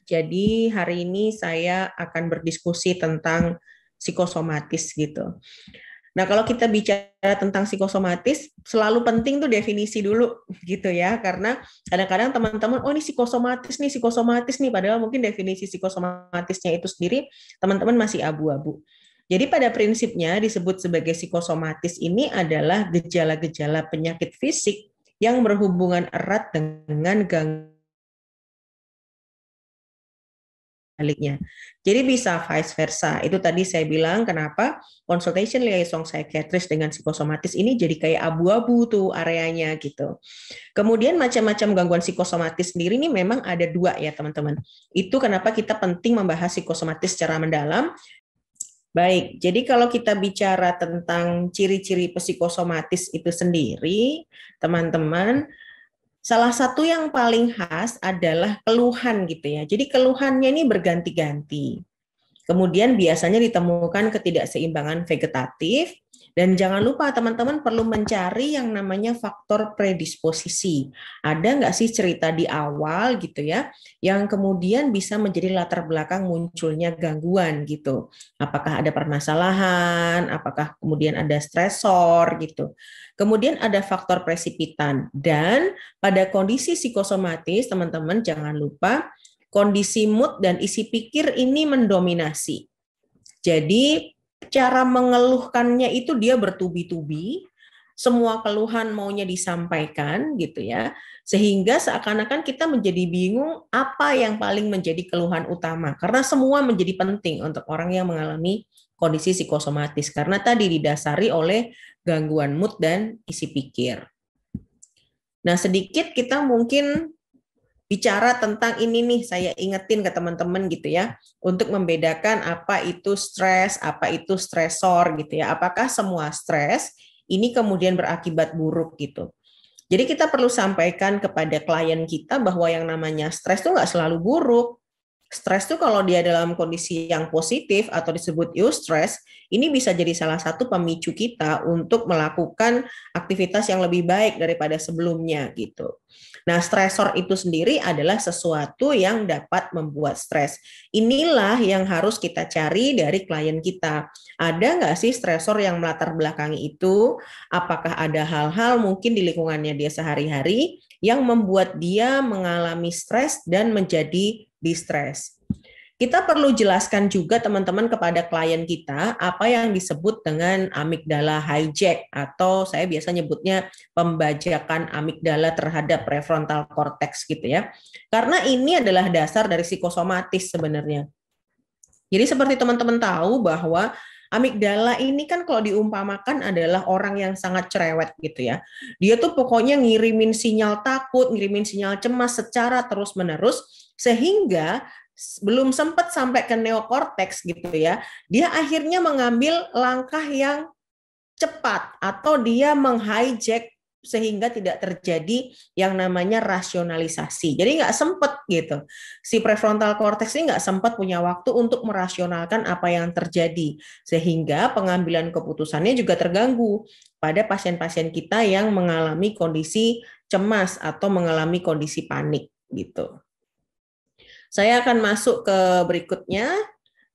Jadi hari ini saya akan berdiskusi tentang psikosomatis gitu. Nah, kalau kita bicara tentang psikosomatis, selalu penting tuh definisi dulu gitu ya, karena kadang-kadang teman-teman, oh ini psikosomatis nih, padahal mungkin definisi psikosomatisnya itu sendiri teman-teman masih abu-abu. Jadi pada prinsipnya disebut sebagai psikosomatis ini adalah gejala-gejala penyakit fisik yang berhubungan erat dengan gangguan baliknya. Jadi bisa vice versa. Itu tadi saya bilang kenapa consultation liaison psychiatrist dengan psikosomatis ini jadi kayak abu-abu tuh areanya gitu. Kemudian macam-macam gangguan psikosomatis sendiri ini memang ada dua ya teman-teman. Itu kenapa kita penting membahas psikosomatis secara mendalam. Baik, jadi kalau kita bicara tentang ciri-ciri psikosomatis itu sendiri, teman-teman, salah satu yang paling khas adalah keluhan gitu ya. Jadi keluhannya ini berganti-ganti. Kemudian biasanya ditemukan ketidakseimbangan vegetatif, dan jangan lupa teman-teman perlu mencari yang namanya faktor predisposisi. Ada nggak sih cerita di awal gitu ya, yang kemudian bisa menjadi latar belakang munculnya gangguan gitu. Apakah ada permasalahan, apakah kemudian ada stresor gitu. Kemudian ada faktor presipitan, dan pada kondisi psikosomatis teman-teman jangan lupa kondisi mood dan isi pikir ini mendominasi. Jadi cara mengeluhkannya itu dia bertubi-tubi, semua keluhan maunya disampaikan gitu ya, sehingga seakan-akan kita menjadi bingung apa yang paling menjadi keluhan utama, karena semua menjadi penting untuk orang yang mengalami kondisi psikosomatis, karena tadi didasari oleh gangguan mood dan isi pikir. Nah, sedikit kita mungkin bicara tentang ini nih, saya ingetin ke teman-teman gitu ya, untuk membedakan apa itu stres, apa itu stresor gitu ya. Apakah semua stres ini kemudian berakibat buruk gitu. Jadi kita perlu sampaikan kepada klien kita bahwa yang namanya stres itu nggak selalu buruk. Stres tuh kalau dia dalam kondisi yang positif atau disebut eustress, ini bisa jadi salah satu pemicu kita untuk melakukan aktivitas yang lebih baik daripada sebelumnya gitu. Nah, stresor itu sendiri adalah sesuatu yang dapat membuat stres. Inilah yang harus kita cari dari klien kita. Ada nggak sih stresor yang melatar belakangi itu? Apakah ada hal-hal mungkin di lingkungannya dia sehari-hari yang membuat dia mengalami stres dan menjadi distres. Kita perlu jelaskan juga teman-teman kepada klien kita apa yang disebut dengan amigdala hijack, atau saya biasa nyebutnya pembajakan amigdala terhadap prefrontal cortex gitu ya. Karena ini adalah dasar dari psikosomatis sebenarnya. Jadi seperti teman-teman tahu bahwa amigdala ini kan kalau diumpamakan adalah orang yang sangat cerewet gitu ya. Dia tuh pokoknya ngirimin sinyal takut, ngirimin sinyal cemas secara terus-menerus, sehingga belum sempat sampai ke neokortex gitu ya, dia akhirnya mengambil langkah yang cepat atau dia menghijack sehingga tidak terjadi yang namanya rasionalisasi. Jadi nggak sempat gitu. Si prefrontal cortex ini nggak sempat punya waktu untuk merasionalkan apa yang terjadi. Sehingga pengambilan keputusannya juga terganggu pada pasien-pasien kita yang mengalami kondisi cemas atau mengalami kondisi panik gitu. Saya akan masuk ke berikutnya.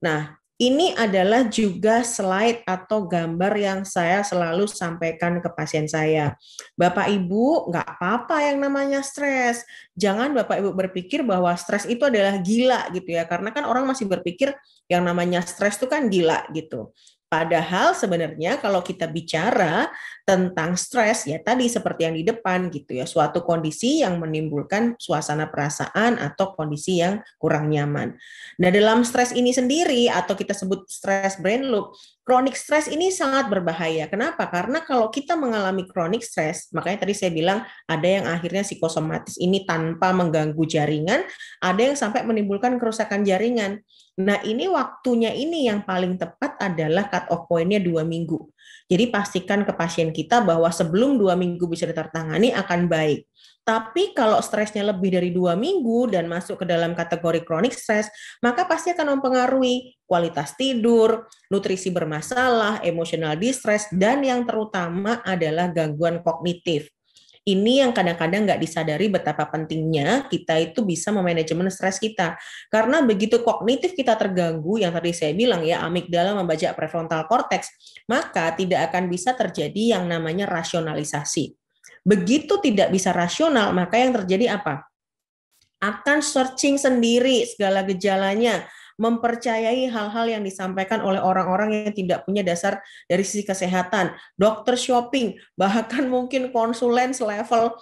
Nah, ini adalah juga slide atau gambar yang saya selalu sampaikan ke pasien saya. Bapak Ibu, nggak apa-apa yang namanya stres. Jangan Bapak Ibu berpikir bahwa stres itu adalah gila gitu ya. Karena kan orang masih berpikir yang namanya stres itu kan gila gitu. Padahal sebenarnya kalau kita bicara tentang stres, ya tadi seperti yang di depan gitu ya, suatu kondisi yang menimbulkan suasana perasaan atau kondisi yang kurang nyaman. Nah, dalam stres ini sendiri atau kita sebut stres brain loop, chronic stres ini sangat berbahaya. Kenapa? Karena kalau kita mengalami chronic stres, makanya tadi saya bilang ada yang akhirnya psikosomatis ini tanpa mengganggu jaringan, ada yang sampai menimbulkan kerusakan jaringan. Nah, ini waktunya ini yang paling tepat adalah cut off point-nya 2 minggu. Jadi pastikan ke pasien kita bahwa sebelum 2 minggu bisa ditertangani akan baik. Tapi kalau stresnya lebih dari 2 minggu dan masuk ke dalam kategori chronic stress, maka pasti akan mempengaruhi kualitas tidur, nutrisi bermasalah, emotional distress, dan yang terutama adalah gangguan kognitif. Ini yang kadang-kadang nggak disadari betapa pentingnya kita itu bisa memanajemen stres kita. Karena begitu kognitif kita terganggu, yang tadi saya bilang ya, amigdala membajak prefrontal cortex, maka tidak akan bisa terjadi yang namanya rasionalisasi. Begitu tidak bisa rasional, maka yang terjadi apa? Akan searching sendiri segala gejalanya, mempercayai hal-hal yang disampaikan oleh orang-orang yang tidak punya dasar dari sisi kesehatan, dokter shopping, bahkan mungkin konsulen selevel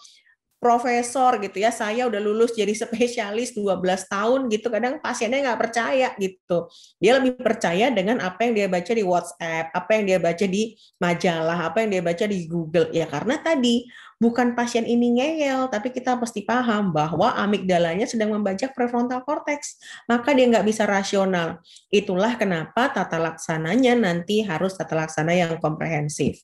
profesor gitu ya, saya udah lulus jadi spesialis 12 tahun gitu, kadang pasiennya nggak percaya gitu. Dia lebih percaya dengan apa yang dia baca di WhatsApp, apa yang dia baca di majalah, apa yang dia baca di Google. Ya karena tadi bukan pasien ini ngeyel, tapi kita pasti paham bahwa amigdalanya sedang membajak prefrontal cortex, maka dia nggak bisa rasional. Itulah kenapa tata laksananya nanti harus tata laksana yang komprehensif.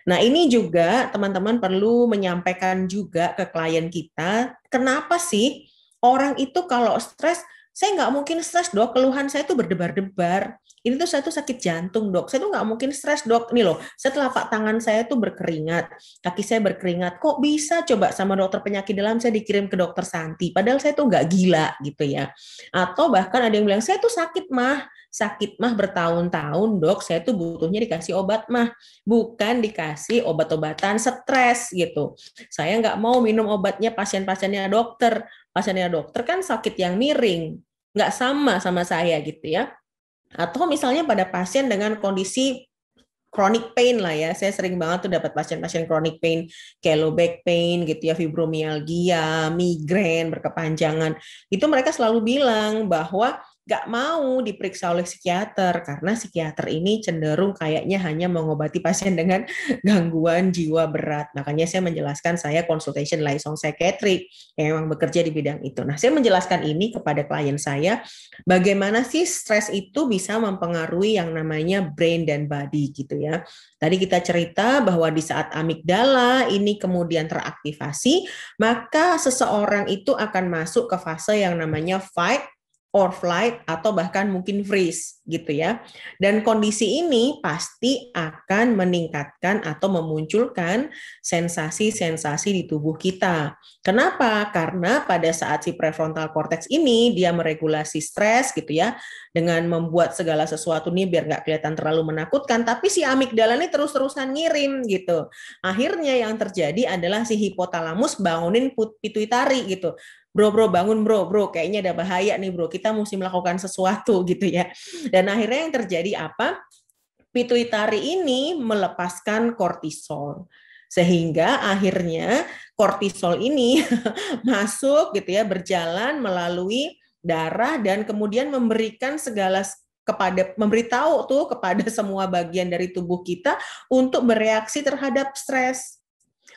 Nah, ini juga teman-teman perlu menyampaikan juga ke klien kita, kenapa sih orang itu kalau stres, saya nggak mungkin stres dok, keluhan saya tuh berdebar-debar. Ini tuh saya tuh sakit jantung dok, saya tuh nggak mungkin stres dok. Ini loh, setelah telapak tangan saya tuh berkeringat, kaki saya berkeringat, kok bisa coba sama dokter penyakit dalam saya dikirim ke dokter Santi, padahal saya tuh nggak gila gitu ya. Atau bahkan ada yang bilang, saya tuh sakit mah bertahun-tahun dok, saya tuh butuhnya dikasih obat mah, bukan dikasih obat-obatan stres gitu. Saya nggak mau minum obatnya pasien-pasiennya dokter. Pasiennya dokter kan sakit yang miring, nggak sama saya gitu ya. Atau misalnya pada pasien dengan kondisi chronic pain lah ya, saya sering banget tuh dapat pasien-pasien chronic pain, kayak low back pain gitu ya, fibromialgia, migrain berkepanjangan. Itu mereka selalu bilang bahwa nggak mau diperiksa oleh psikiater karena psikiater ini cenderung kayaknya hanya mengobati pasien dengan gangguan jiwa berat. Makanya saya menjelaskan saya consultation liaison psychiatric yang memang bekerja di bidang itu. Nah, saya menjelaskan ini kepada klien saya, bagaimana sih stres itu bisa mempengaruhi yang namanya brain dan body gitu ya. Tadi kita cerita bahwa di saat amigdala ini kemudian teraktivasi, maka seseorang itu akan masuk ke fase yang namanya fight or flight atau bahkan mungkin freeze gitu ya. Dan kondisi ini pasti akan meningkatkan atau memunculkan sensasi-sensasi di tubuh kita. Kenapa? Karena pada saat si prefrontal cortex ini dia meregulasi stres gitu ya, dengan membuat segala sesuatu nih biar nggak kelihatan terlalu menakutkan, tapi si amigdala ini terus-terusan ngirim gitu. Akhirnya yang terjadi adalah si hipotalamus bangunin pituitari gitu. Bro bangun bro, kayaknya ada bahaya nih bro, kita mesti melakukan sesuatu gitu ya. Dan akhirnya yang terjadi apa? Pituitari ini melepaskan kortisol. Sehingga akhirnya kortisol ini masuk gitu ya, berjalan melalui darah dan kemudian memberikan segala memberitahu tuh kepada semua bagian dari tubuh kita untuk bereaksi terhadap stres.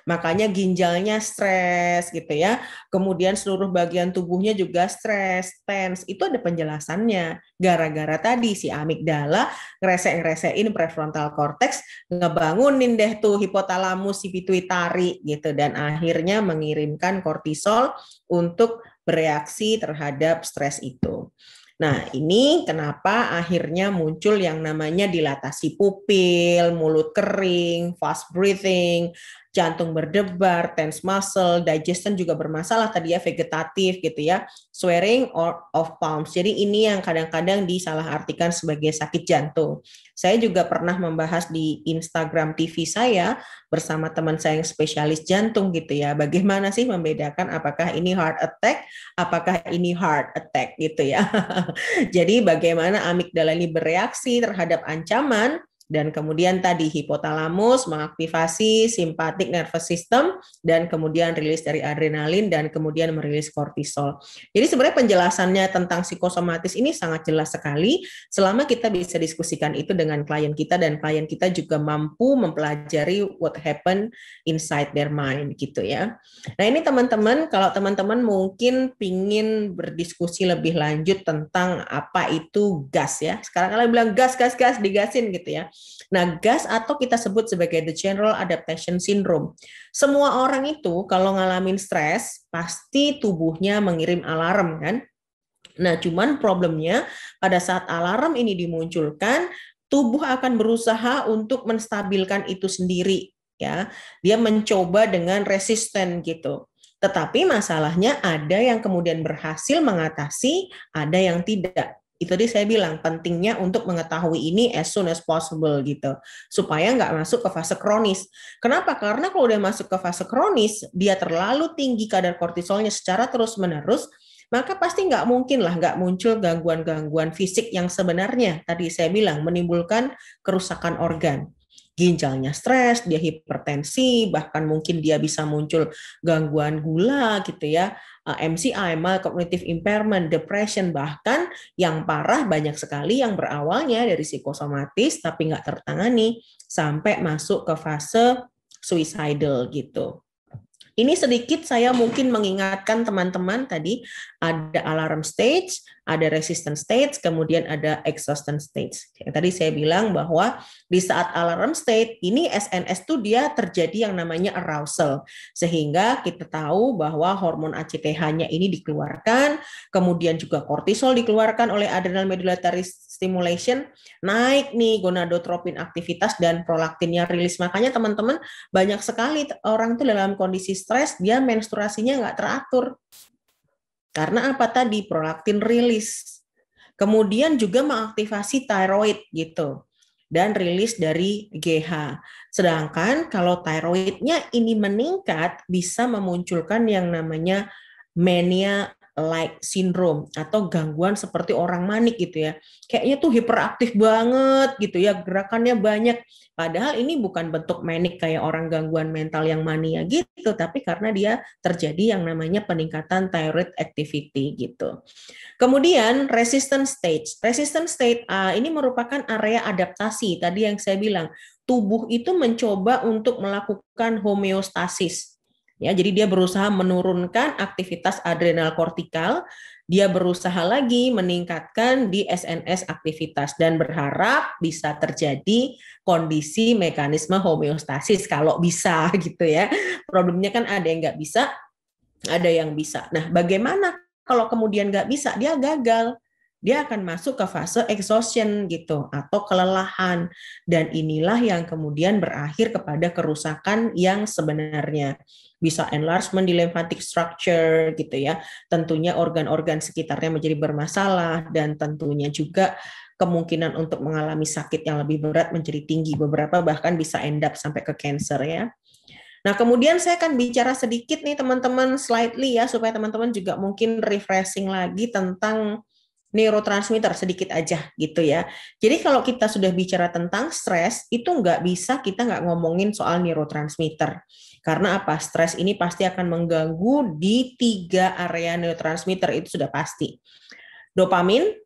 Makanya ginjalnya stres gitu ya. Kemudian seluruh bagian tubuhnya juga stres, tense. Itu ada penjelasannya. Gara-gara tadi si amigdala ngerese-ngeresein prefrontal cortex, ngebangunin deh tuh hipotalamus si pituitari gitu, dan akhirnya mengirimkan kortisol untuk bereaksi terhadap stres itu. Nah, ini kenapa akhirnya muncul yang namanya dilatasi pupil, mulut kering, fast breathing, jantung berdebar, tense muscle, digestion juga bermasalah tadi ya, vegetatif gitu ya, swearing of palms. Jadi ini yang kadang-kadang disalahartikan sebagai sakit jantung. Saya juga pernah membahas di Instagram TV saya bersama teman saya yang spesialis jantung gitu ya, bagaimana sih membedakan apakah ini heart attack, apakah ini heart attack gitu ya. Jadi bagaimana amigdala ini bereaksi terhadap ancaman, dan kemudian tadi hipotalamus mengaktifasi simpatik nervous system dan kemudian rilis dari adrenalin dan kemudian merilis kortisol. Jadi sebenarnya penjelasannya tentang psikosomatis ini sangat jelas sekali selama kita bisa diskusikan itu dengan klien kita dan klien kita juga mampu mempelajari what happened inside their mind gitu ya. Nah ini teman-teman, kalau teman-teman mungkin pingin berdiskusi lebih lanjut tentang apa itu gas ya. Sekarang kalian bilang gas, digasin gitu ya. Nah, gas atau kita sebut sebagai the general adaptation syndrome. Semua orang itu kalau ngalamin stres, pasti tubuhnya mengirim alarm kan. Nah, cuman problemnya pada saat alarm ini dimunculkan, tubuh akan berusaha untuk menstabilkan itu sendiri. ya. Dia mencoba dengan resisten gitu. Tetapi masalahnya ada yang kemudian berhasil mengatasi, ada yang tidak. Itu tadi saya bilang pentingnya untuk mengetahui ini as soon as possible gitu, supaya nggak masuk ke fase kronis. Kenapa? Karena kalau udah masuk ke fase kronis, dia terlalu tinggi kadar kortisolnya secara terus-menerus, maka pasti nggak mungkin lah nggak muncul gangguan-gangguan fisik yang sebenarnya tadi saya bilang menimbulkan kerusakan organ. Ginjalnya stres, dia hipertensi, bahkan mungkin dia bisa muncul gangguan gula gitu ya, MCI, mild cognitive impairment, depression, bahkan yang parah banyak sekali yang berawalnya dari psikosomatis tapi nggak tertangani sampai masuk ke fase suicidal gitu. Ini sedikit saya mungkin mengingatkan teman-teman tadi ada alarm stage, ada resistance stage, kemudian ada exhaustion stage. Yang tadi saya bilang bahwa di saat alarm stage ini SNS tuh dia terjadi yang namanya arousal. Sehingga kita tahu bahwa hormon ACTH-nya ini dikeluarkan, kemudian juga kortisol dikeluarkan oleh adrenal medullary stimulation, naik nih gonadotropin aktivitas dan prolaktinnya rilis. Makanya teman-teman banyak sekali orang tuh dalam kondisi stres, dia menstruasinya nggak teratur. Karena apa tadi? Prolaktin rilis. Kemudian juga mengaktifasi thyroid gitu. Dan rilis dari GH. Sedangkan kalau thyroidnya ini meningkat, bisa memunculkan yang namanya mania like syndrome atau gangguan seperti orang manik gitu ya. Kayaknya tuh hiperaktif banget gitu ya, gerakannya banyak. Padahal ini bukan bentuk manik kayak orang gangguan mental yang mania gitu, tapi karena dia terjadi yang namanya peningkatan thyroid activity gitu. Kemudian resistance stage. Resistance stage ini merupakan area adaptasi. Tadi yang saya bilang, tubuh itu mencoba untuk melakukan homeostasis. Ya, jadi dia berusaha menurunkan aktivitas adrenal kortikal, dia berusaha lagi meningkatkan di SNS aktivitas dan berharap bisa terjadi kondisi mekanisme homeostasis kalau bisa gitu ya. Problemnya kan ada yang nggak bisa, ada yang bisa. Nah, bagaimana kalau kemudian nggak bisa? Dia gagal. Dia akan masuk ke fase exhaustion gitu atau kelelahan, dan inilah yang kemudian berakhir kepada kerusakan yang sebenarnya. Bisa enlargement di lymphatic structure gitu ya. Tentunya organ-organ sekitarnya menjadi bermasalah dan tentunya juga kemungkinan untuk mengalami sakit yang lebih berat menjadi tinggi. Beberapa bahkan bisa end up sampai ke cancer ya. Nah, kemudian saya akan bicara sedikit nih teman-teman slightly ya, supaya teman-teman juga mungkin refreshing lagi tentang neurotransmitter sedikit aja gitu ya. Jadi kalau kita sudah bicara tentang stres, itu nggak bisa kita nggak ngomongin soal neurotransmitter. Karena apa? Stres ini pasti akan mengganggu di 3 area neurotransmitter, itu sudah pasti. Dopamin,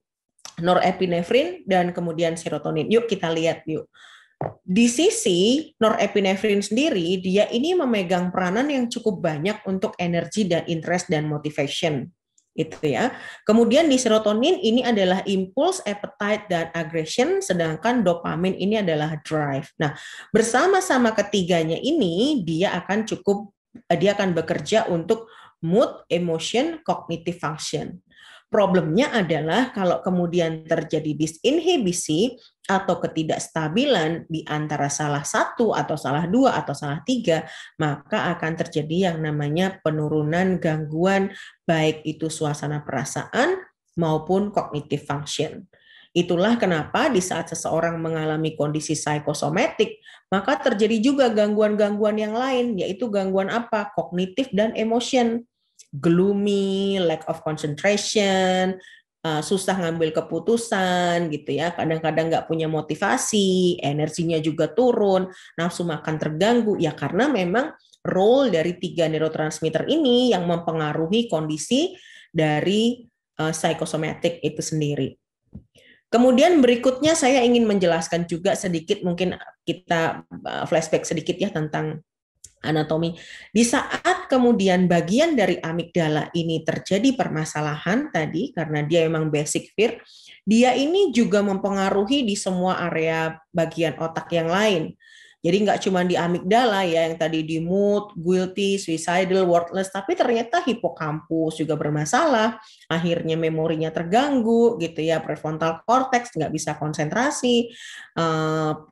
norepinefrin, dan kemudian serotonin. Yuk kita lihat yuk. Di sisi norepinefrin sendiri, dia ini memegang peranan yang cukup banyak untuk energi dan interest dan motivation. Itu ya. Kemudian di serotonin ini adalah impuls, appetite, dan aggression, sedangkan dopamin ini adalah drive. Nah, bersama-sama ketiganya ini dia akan bekerja untuk mood, emotion, cognitive function. Problemnya adalah kalau kemudian terjadi disinhibisi atau ketidakstabilan di antara salah satu atau salah dua atau salah tiga, maka akan terjadi yang namanya penurunan gangguan baik itu suasana perasaan maupun cognitive function. Itulah kenapa di saat seseorang mengalami kondisi psikosomatik, maka terjadi juga gangguan-gangguan yang lain, yaitu gangguan apa? Kognitif dan emotion. Gloomy, lack of concentration, susah ngambil keputusan gitu ya, kadang-kadang nggak punya motivasi, energinya juga turun, nafsu makan terganggu, ya karena memang role dari 3 neurotransmitter ini yang mempengaruhi kondisi dari psikosomatik itu sendiri. Kemudian berikutnya saya ingin menjelaskan juga sedikit, mungkin kita flashback sedikit ya tentang anatomi. Di saat kemudian bagian dari amigdala ini terjadi permasalahan tadi, karena dia memang basic fear, dia ini juga mempengaruhi di semua area bagian otak yang lain. Jadi nggak cuma di amigdala ya yang tadi di mood, guilty, suicidal, worthless, tapi ternyata hipokampus juga bermasalah. Akhirnya memorinya terganggu gitu ya, prefrontal cortex nggak bisa konsentrasi,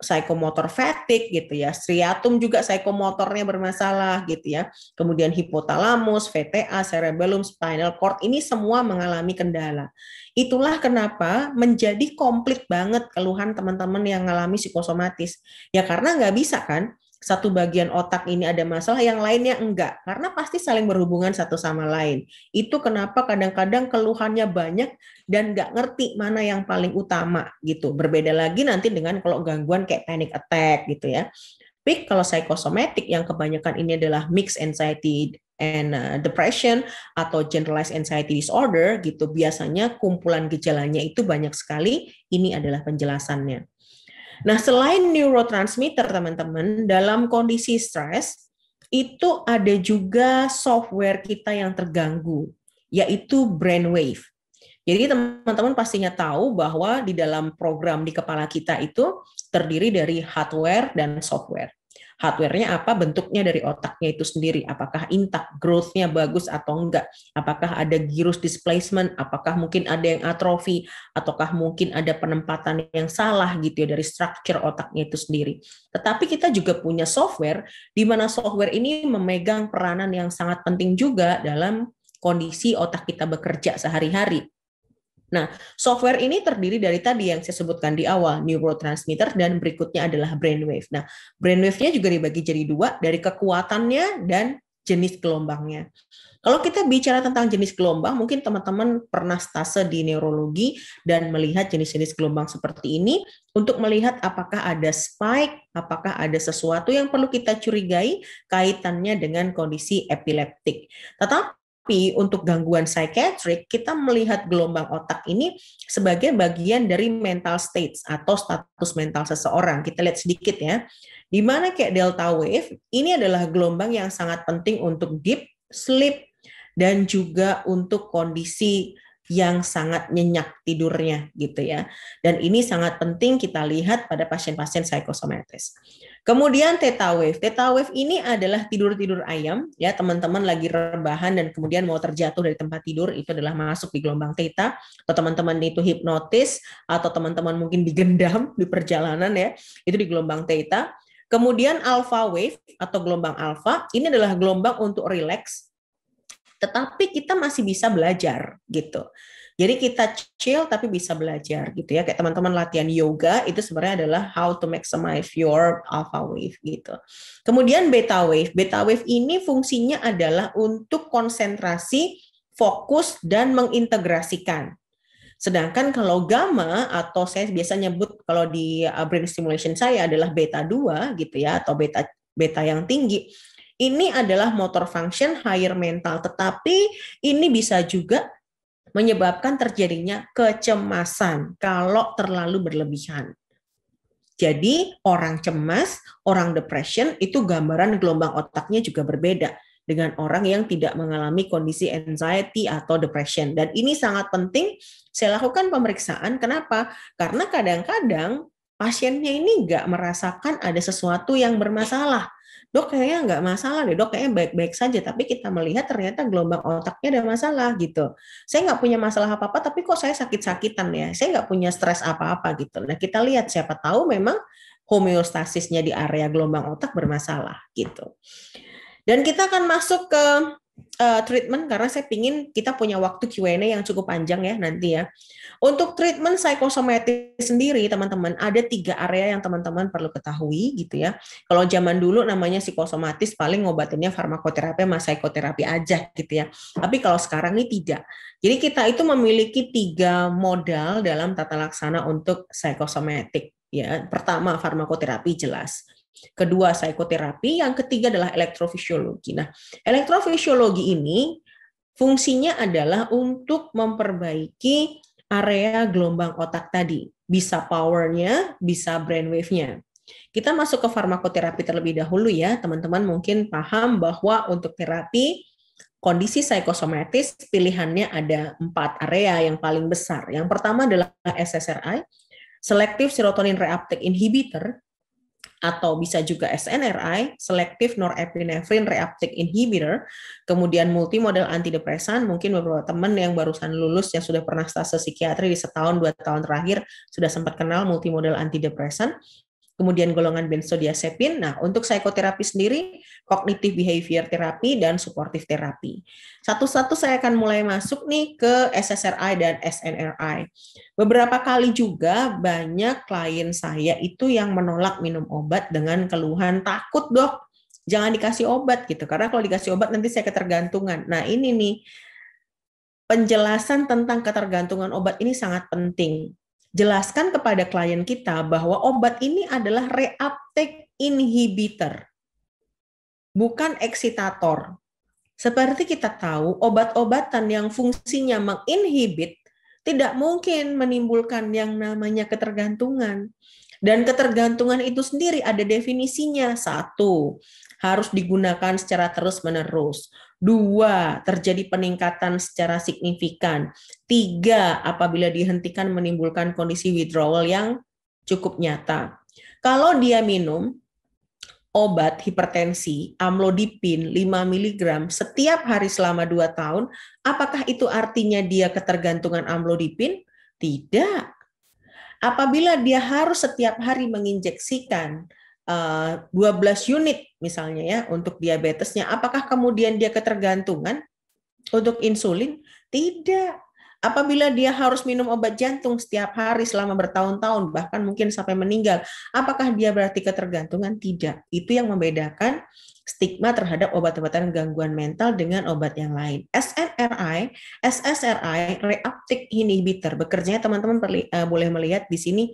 psychomotor fatigue gitu ya, striatum juga psikomotornya bermasalah gitu ya. Kemudian hipotalamus, VTA, cerebellum, spinal cord ini semua mengalami kendala. Itulah kenapa menjadi komplit banget keluhan teman-teman yang mengalami psikosomatis. Ya karena nggak bisa kan, satu bagian otak ini ada masalah, yang lainnya enggak. Karena pasti saling berhubungan satu sama lain. Itu kenapa kadang-kadang keluhannya banyak dan nggak ngerti mana yang paling utama gitu. Berbeda lagi nanti dengan kalau gangguan kayak panic attack gitu ya. Tapi kalau psikosomatik yang kebanyakan ini adalah mixed anxiety and depression atau generalized anxiety disorder gitu, biasanya kumpulan gejalanya itu banyak sekali. Ini adalah penjelasannya. Nah, selain neurotransmitter teman-teman, dalam kondisi stres itu ada juga software kita yang terganggu, yaitu brainwave. Jadi teman-teman pastinya tahu bahwa di dalam program di kepala kita itu terdiri dari hardware dan software. Hardware-nya apa? Bentuknya dari otaknya itu sendiri. Apakah intact, growth-nya bagus atau enggak? Apakah ada gyrus displacement? Apakah mungkin ada yang atrofi? Ataukah mungkin ada penempatan yang salah gitu ya dari structure otaknya itu sendiri? Tetapi kita juga punya software, di mana software ini memegang peranan yang sangat penting juga dalam kondisi otak kita bekerja sehari-hari. Nah, software ini terdiri dari tadi yang saya sebutkan di awal, neurotransmitter, dan berikutnya adalah brainwave. Nah, brainwave-nya juga dibagi jadi dua, dari kekuatannya dan jenis gelombangnya. Kalau kita bicara tentang jenis gelombang, mungkin teman-teman pernah stase di neurologi dan melihat jenis-jenis gelombang seperti ini untuk melihat apakah ada spike, apakah ada sesuatu yang perlu kita curigai kaitannya dengan kondisi epileptik. Tapi untuk gangguan psikiatrik, kita melihat gelombang otak ini sebagai bagian dari mental states atau status mental seseorang. Kita lihat sedikit ya. Di mana kayak delta wave, ini adalah gelombang yang sangat penting untuk deep sleep dan juga untuk kondisi yang sangat nyenyak tidurnya gitu ya. Dan ini sangat penting kita lihat pada pasien-pasien psikosomatis. Kemudian theta wave. Theta wave ini adalah tidur-tidur ayam ya, teman-teman lagi rebahan dan kemudian mau terjatuh dari tempat tidur, itu adalah masuk di gelombang theta, atau teman-teman itu hipnotis atau teman-teman mungkin digendam di perjalanan ya, itu di gelombang theta. Kemudian alpha wave atau gelombang alpha, ini adalah gelombang untuk relax, tetapi kita masih bisa belajar gitu. Jadi kita chill tapi bisa belajar gitu ya. Kayak teman-teman latihan yoga itu sebenarnya adalah how to maximize your alpha wave gitu. Kemudian beta wave. Beta wave ini fungsinya adalah untuk konsentrasi, fokus dan mengintegrasikan. Sedangkan kalau gamma atau saya biasa nyebut kalau di brain stimulation saya adalah beta 2 gitu ya, atau beta yang tinggi. Ini adalah motor function, higher mental, tetapi ini bisa juga menyebabkan terjadinya kecemasan kalau terlalu berlebihan. Jadi orang cemas, orang depression itu gambaran gelombang otaknya juga berbeda dengan orang yang tidak mengalami kondisi anxiety atau depression. Dan ini sangat penting saya lakukan pemeriksaan. Kenapa? Karena kadang-kadang pasiennya ini nggak merasakan ada sesuatu yang bermasalah. Dok, kayaknya nggak masalah deh, dok, kayaknya baik-baik saja. Tapi kita melihat ternyata gelombang otaknya ada masalah gitu. Saya nggak punya masalah apa-apa, tapi kok saya sakit-sakitan ya. Saya nggak punya stres apa-apa gitu. Nah, kita lihat siapa tahu memang homeostasisnya di area gelombang otak bermasalah gitu. Dan kita akan masuk ke treatment karena saya pingin kita punya waktu Q&A yang cukup panjang ya nanti ya. Untuk treatment psikosomatis sendiri teman-teman ada 3 area yang teman-teman perlu ketahui gitu ya. Kalau zaman dulu namanya psikosomatis paling ngobatinnya farmakoterapi sama psikoterapi aja gitu ya. Tapi kalau sekarang ini tidak. Jadi kita itu memiliki 3 modal dalam tata laksana untuk psikosomatik ya. Pertama farmakoterapi jelas. Kedua psikoterapi, yang ketiga adalah elektrofisiologi. Nah, elektrofisiologi ini fungsinya adalah untuk memperbaiki area gelombang otak tadi. Bisa powernya, bisa brainwave-nya. Kita masuk ke farmakoterapi terlebih dahulu ya, teman-teman mungkin paham bahwa untuk terapi kondisi psikosomatis pilihannya ada 4 area yang paling besar. Yang pertama adalah SSRI, Selective Serotonin Reuptake Inhibitor, atau bisa juga SNRI, Selective Norepinephrine Reuptake Inhibitor, kemudian multimodal antidepresan, mungkin beberapa teman yang barusan lulus yang sudah pernah stase psikiatri di setahun 2 tahun terakhir sudah sempat kenal multimodal antidepresan, kemudian golongan benzodiazepin. Nah, untuk psikoterapi sendiri, cognitive behavior therapy dan supportive therapy. Satu-satu saya akan mulai masuk nih ke SSRI dan SNRI. Beberapa kali juga banyak klien saya itu yang menolak minum obat dengan keluhan takut, dok, jangan dikasih obat gitu. Karena kalau dikasih obat nanti saya ketergantungan. Nah, ini nih penjelasan tentang ketergantungan obat ini sangat penting. Jelaskan kepada klien kita bahwa obat ini adalah reuptake inhibitor, bukan eksitator. Seperti kita tahu, obat-obatan yang fungsinya menginhibit tidak mungkin menimbulkan yang namanya ketergantungan. Dan ketergantungan itu sendiri ada definisinya. 1, harus digunakan secara terus-menerus. 2, terjadi peningkatan secara signifikan. 3, apabila dihentikan menimbulkan kondisi withdrawal yang cukup nyata. Kalau dia minum obat hipertensi, amlodipin 5 mg setiap hari selama 2 tahun, apakah itu artinya dia ketergantungan amlodipin? Tidak. Apabila dia harus setiap hari menginjeksikan 12 unit misalnya ya untuk diabetesnya, apakah kemudian dia ketergantungan untuk insulin? Tidak. Apabila dia harus minum obat jantung setiap hari selama bertahun-tahun, bahkan mungkin sampai meninggal, apakah dia berarti ketergantungan? Tidak. Itu yang membedakan stigma terhadap obat-obatan gangguan mental dengan obat yang lain. SNRI, SSRI, reuptake inhibitor, bekerjanya teman-teman boleh melihat di sini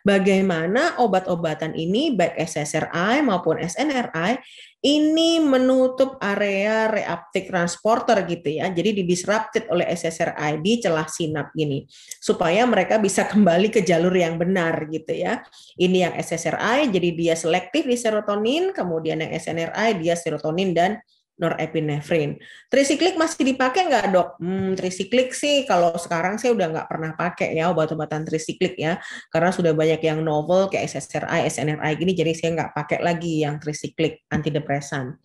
bagaimana obat-obatan ini, baik SSRI maupun SNRI, ini menutup area reuptake transporter gitu ya. Jadi didisrupted oleh SSRI di celah sinap gini, supaya mereka bisa kembali ke jalur yang benar gitu ya. Ini yang SSRI, jadi dia selektif di serotonin, kemudian yang SNRI dia serotonin dan norepinefrin. Trisiklik masih dipakai nggak, dok? Trisiklik sih kalau sekarang saya udah nggak pernah pakai ya obat-obatan trisiklik ya, karena sudah banyak yang novel kayak SSRI, SNRI gini, jadi saya nggak pakai lagi yang trisiklik antidepresan.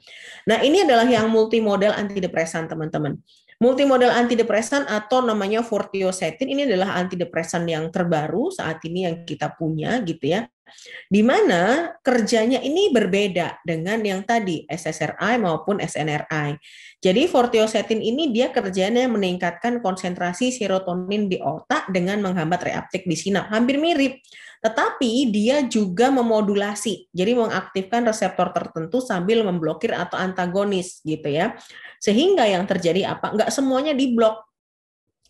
Nah, ini adalah yang multimodal antidepresan, teman-teman. Multimodal antidepresan atau namanya vortiosetin ini adalah antidepresan yang terbaru saat ini yang kita punya gitu ya. Di mana kerjanya ini berbeda dengan yang tadi SSRI maupun SNRI. Jadi vortiosetin ini dia kerjanya meningkatkan konsentrasi serotonin di otak dengan menghambat reuptake di sinap, hampir mirip. Tetapi dia juga memodulasi, jadi mengaktifkan reseptor tertentu sambil memblokir atau antagonis gitu ya. Sehingga yang terjadi apa? Nggak semuanya diblok.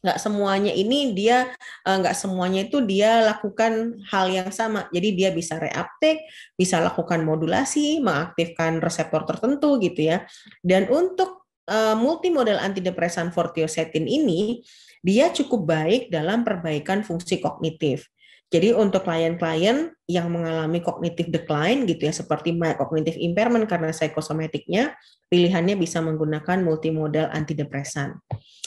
Nggak semuanya ini dia nggak semuanya itu dia lakukan hal yang sama. Jadi dia bisa reuptake, bisa lakukan modulasi, mengaktifkan reseptor tertentu gitu ya. Dan untuk multimodal antidepresan vortiosetin ini dia cukup baik dalam perbaikan fungsi kognitif. Jadi untuk klien-klien yang mengalami cognitive decline gitu ya, seperti cognitive impairment karena psikosomatiknya, pilihannya bisa menggunakan multimodal antidepresan.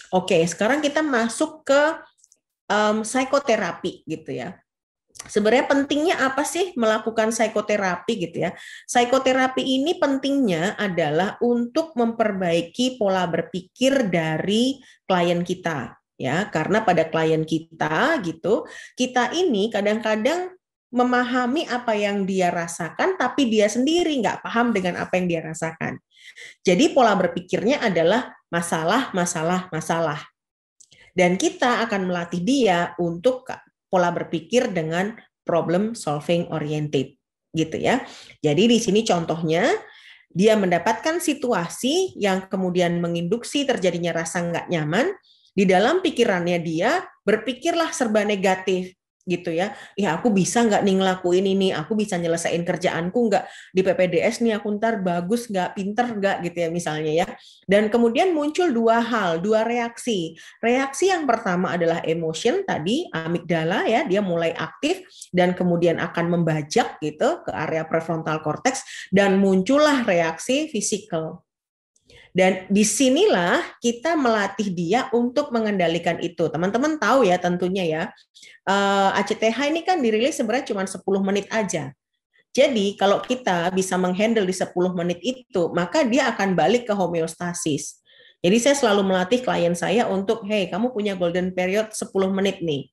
Oke, sekarang kita masuk ke psikoterapi gitu ya. Sebenarnya pentingnya apa sih melakukan psikoterapi gitu ya? Psikoterapi ini pentingnya adalah untuk memperbaiki pola berpikir dari klien kita ya, karena pada klien kita gitu, kita ini kadang-kadang memahami apa yang dia rasakan, tapi dia sendiri nggak paham dengan apa yang dia rasakan. Jadi pola berpikirnya adalah masalah, masalah, masalah. Dan kita akan melatih dia untuk pola berpikir dengan problem solving oriented gitu ya. Jadi di sini contohnya dia mendapatkan situasi yang kemudian menginduksi terjadinya rasa nggak nyaman, di dalam pikirannya dia berpikirlah serba negatif gitu ya. Ya aku bisa nggak nih ngelakuin ini, aku bisa nyelesain kerjaanku nggak di PPDS nih, aku ntar bagus nggak, pinter nggak gitu ya misalnya ya. Dan kemudian muncul dua hal, dua reaksi. Reaksi yang pertama adalah emotion tadi, amigdala ya, dia mulai aktif dan kemudian akan membajak gitu ke area prefrontal cortex dan muncullah reaksi fisikal. Dan disinilah kita melatih dia untuk mengendalikan itu. Teman-teman tahu ya tentunya ya, ACTH ini kan dirilis sebenarnya cuma 10 menit aja. Jadi kalau kita bisa menghandle di 10 menit itu, maka dia akan balik ke homeostasis. Jadi saya selalu melatih klien saya untuk, hey, kamu punya golden period 10 menit nih.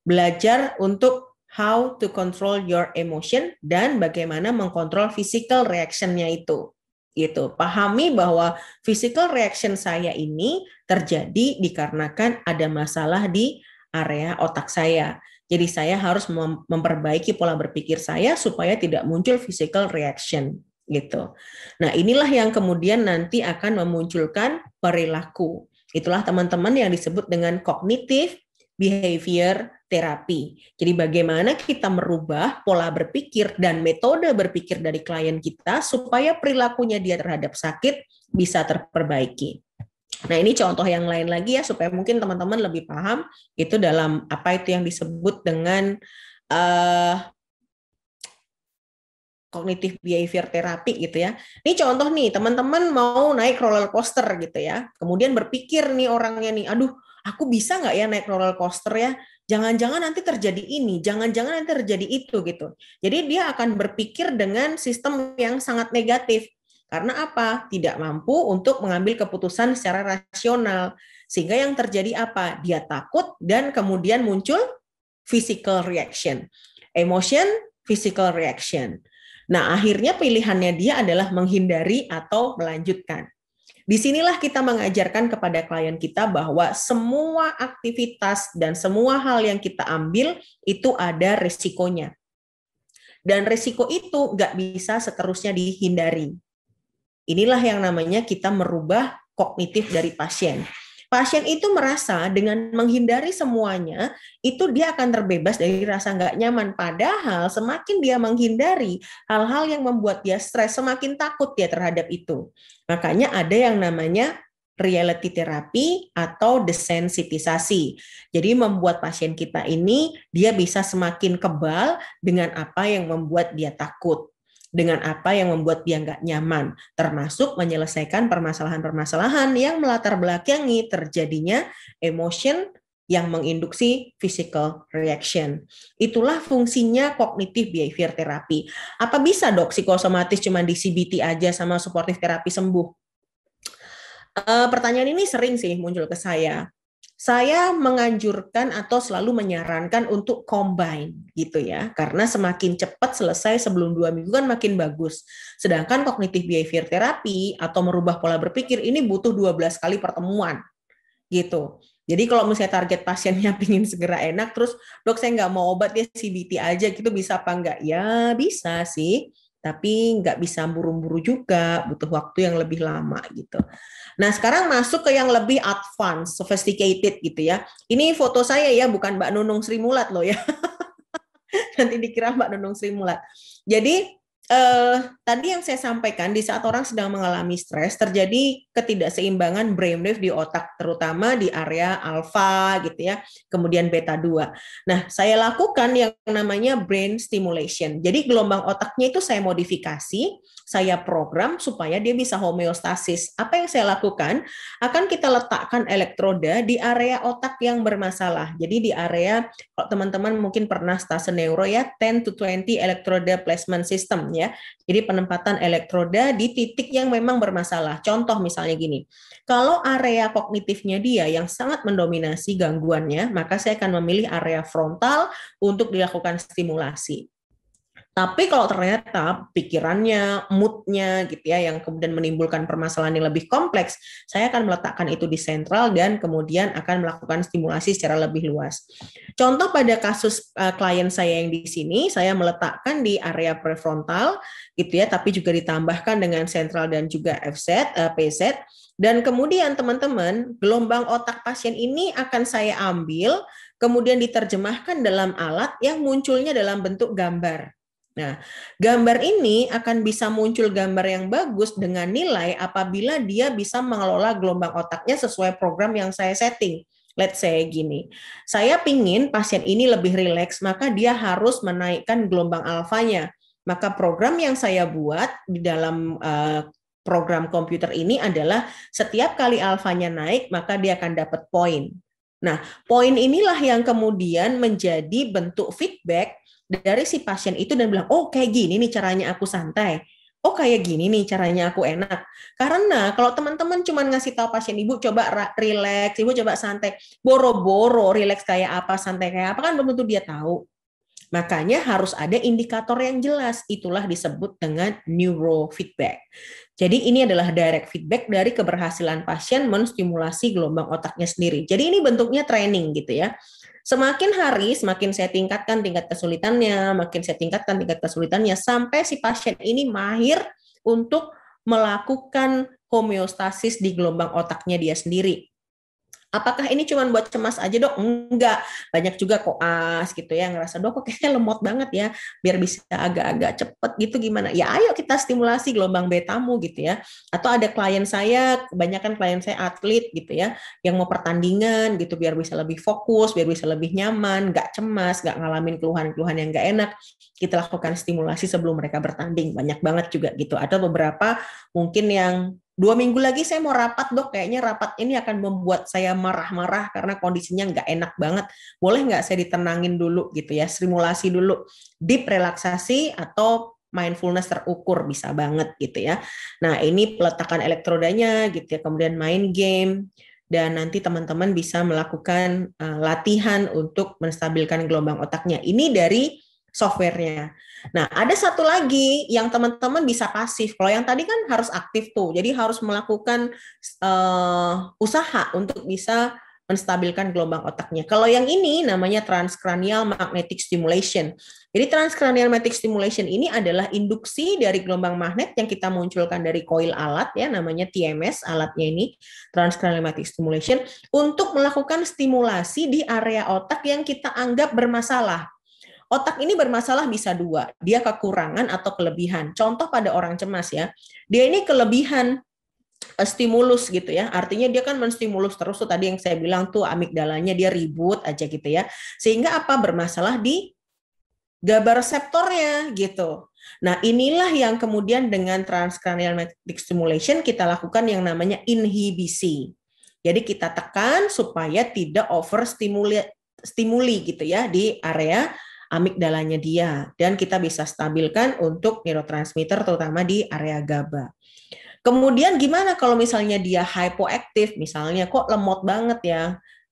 Belajar untuk how to control your emotion dan bagaimana mengkontrol physical reaction-nya itu. Gitu. Pahami bahwa physical reaction saya ini terjadi dikarenakan ada masalah di area otak saya. Jadi saya harus memperbaiki pola berpikir saya supaya tidak muncul physical reaction gitu. Nah, inilah yang kemudian nanti akan memunculkan perilaku. Itulah teman-teman yang disebut dengan cognitive behavior terapi. Jadi bagaimana kita merubah pola berpikir dan metode berpikir dari klien kita supaya perilakunya dia terhadap sakit bisa terperbaiki. Nah, ini contoh yang lain lagi ya supaya mungkin teman-teman lebih paham itu dalam apa itu yang disebut dengan cognitive behavior therapy gitu ya. Ini contoh nih, teman-teman mau naik roller coaster gitu ya. Kemudian berpikir nih orangnya nih, aduh, aku bisa nggak ya naik roller coaster ya? Jangan-jangan nanti terjadi ini, jangan-jangan nanti terjadi itu gitu. Jadi dia akan berpikir dengan sistem yang sangat negatif. Karena apa? Tidak mampu untuk mengambil keputusan secara rasional. Sehingga yang terjadi apa? Dia takut dan kemudian muncul physical reaction. Emotion, physical reaction. Nah, akhirnya pilihannya dia adalah menghindari atau melanjutkan. Disinilah kita mengajarkan kepada klien kita bahwa semua aktivitas dan semua hal yang kita ambil itu ada resikonya. Dan resiko itu nggak bisa seterusnya dihindari. Inilah yang namanya kita merubah kognitif dari pasien. Pasien itu merasa dengan menghindari semuanya, itu dia akan terbebas dari rasa nggak nyaman. Padahal semakin dia menghindari hal-hal yang membuat dia stres, semakin takut dia terhadap itu. Makanya ada yang namanya reality therapy atau desensitisasi. Jadi membuat pasien kita ini, dia bisa semakin kebal dengan apa yang membuat dia takut, dengan apa yang membuat dia nggak nyaman, termasuk menyelesaikan permasalahan-permasalahan yang melatar belakangi terjadinya emotion yang menginduksi physical reaction. Itulah fungsinya cognitive behavior therapy. Apa bisa dok psikosomatis cuma di CBT aja sama supportive therapy sembuh? Pertanyaan ini sering sih muncul ke saya. Saya menganjurkan atau selalu menyarankan untuk combine gitu ya, karena semakin cepat selesai sebelum 2 minggu kan makin bagus. Sedangkan cognitive behavior therapy atau merubah pola berpikir ini butuh 12 kali pertemuan gitu. Jadi kalau misalnya target pasiennya ingin segera enak, terus dok saya nggak mau obat ya CBT aja gitu, bisa apa enggak? Ya bisa sih, tapi nggak bisa buru-buru juga, butuh waktu yang lebih lama gitu. Nah, sekarang masuk ke yang lebih advance, sophisticated gitu ya. Ini foto saya ya, bukan Mbak Nunung Sri Mulat loh ya. Nanti dikira Mbak Nunung Sri Mulat. Jadi, tadi yang saya sampaikan, di saat orang sedang mengalami stres, terjadi ketidakseimbangan brainwave di otak, terutama di area alfa gitu ya, kemudian beta 2. Nah, saya lakukan yang namanya brain stimulation. Jadi gelombang otaknya itu saya modifikasi, saya program supaya dia bisa homeostasis. Apa yang saya lakukan? Akan kita letakkan elektroda di area otak yang bermasalah. Jadi di area, kalau teman-teman mungkin pernah stase neuro ya, 10 to 20 elektroda placement system ya. Jadi penempatan elektroda di titik yang memang bermasalah. Contoh misalnya gini, kalau area kognitifnya dia yang sangat mendominasi gangguannya, maka saya akan memilih area frontal untuk dilakukan stimulasi. Tapi kalau ternyata pikirannya, moodnya gitu ya, yang kemudian menimbulkan permasalahan yang lebih kompleks, saya akan meletakkan itu di sentral dan kemudian akan melakukan stimulasi secara lebih luas. Contoh pada kasus klien saya yang di sini, saya meletakkan di area prefrontal gitu ya, tapi juga ditambahkan dengan sentral dan juga FZ, PZ. Dan kemudian teman-teman, gelombang otak pasien ini akan saya ambil, kemudian diterjemahkan dalam alat yang munculnya dalam bentuk gambar. Nah, gambar ini akan bisa muncul gambar yang bagus dengan nilai apabila dia bisa mengelola gelombang otaknya sesuai program yang saya setting. Let's say gini, saya pingin pasien ini lebih rileks, maka dia harus menaikkan gelombang alfanya. Maka program yang saya buat di dalam program komputer ini adalah setiap kali alfanya naik, maka dia akan dapat poin. Nah, poin inilah yang kemudian menjadi bentuk feedback dari si pasien itu dan bilang, oh kayak gini nih caranya aku santai. Oh kayak gini nih caranya aku enak. Karena kalau teman-teman cuma ngasih tahu pasien ibu coba relax, ibu coba santai, boro-boro relax kayak apa, santai kayak apa kan belum tentu dia tahu. Makanya harus ada indikator yang jelas. Itulah disebut dengan neurofeedback. Jadi ini adalah direct feedback dari keberhasilan pasien menstimulasi gelombang otaknya sendiri. Jadi ini bentuknya training gitu ya. Semakin hari, semakin saya tingkatkan tingkat kesulitannya, makin saya tingkatkan tingkat kesulitannya, sampai si pasien ini mahir untuk melakukan homeostasis di gelombang otaknya dia sendiri. Apakah ini cuma buat cemas aja dok? Enggak, banyak juga koas gitu ya, ngerasa dok kok kayaknya lemot banget ya, biar bisa agak-agak cepet gitu gimana? Ya ayo kita stimulasi gelombang betamu gitu ya. Atau ada klien saya, kebanyakan klien saya atlet gitu ya, yang mau pertandingan gitu, biar bisa lebih fokus, biar bisa lebih nyaman, nggak cemas, nggak ngalamin keluhan-keluhan yang nggak enak. Kita lakukan stimulasi sebelum mereka bertanding, banyak banget juga gitu. Atau beberapa mungkin yang 2 minggu lagi saya mau rapat dok, kayaknya rapat ini akan membuat saya marah-marah karena kondisinya nggak enak banget. Boleh nggak saya ditenangin dulu gitu ya, stimulasi dulu, deep relaksasi atau mindfulness terukur bisa banget gitu ya. Nah ini peletakan elektrodanya gitu ya, kemudian main game, dan nanti teman-teman bisa melakukan latihan untuk menstabilkan gelombang otaknya. Ini dari softwarenya. Nah, ada satu lagi yang teman-teman bisa pasif. Kalau yang tadi kan harus aktif tuh, jadi harus melakukan usaha untuk bisa menstabilkan gelombang otaknya. Kalau yang ini namanya transcranial magnetic stimulation. Jadi transcranial magnetic stimulation ini adalah induksi dari gelombang magnet yang kita munculkan dari koil alat ya, namanya TMS alatnya ini, transcranial magnetic stimulation, untuk melakukan stimulasi di area otak yang kita anggap bermasalah. Otak ini bermasalah bisa dua, dia kekurangan atau kelebihan. Contoh pada orang cemas ya, dia ini kelebihan stimulus gitu ya, artinya dia kan menstimulus terus tuh tadi yang saya bilang tuh amigdalanya dia ribut aja gitu ya, sehingga apa bermasalah di GABA reseptornya gitu. Nah inilah yang kemudian dengan transcranial magnetic stimulation kita lakukan yang namanya inhibisi. Jadi kita tekan supaya tidak over stimuli gitu ya di area amigdalanya dia, dan kita bisa stabilkan untuk neurotransmitter terutama di area GABA. Kemudian gimana kalau misalnya dia hypoaktif, misalnya kok lemot banget ya,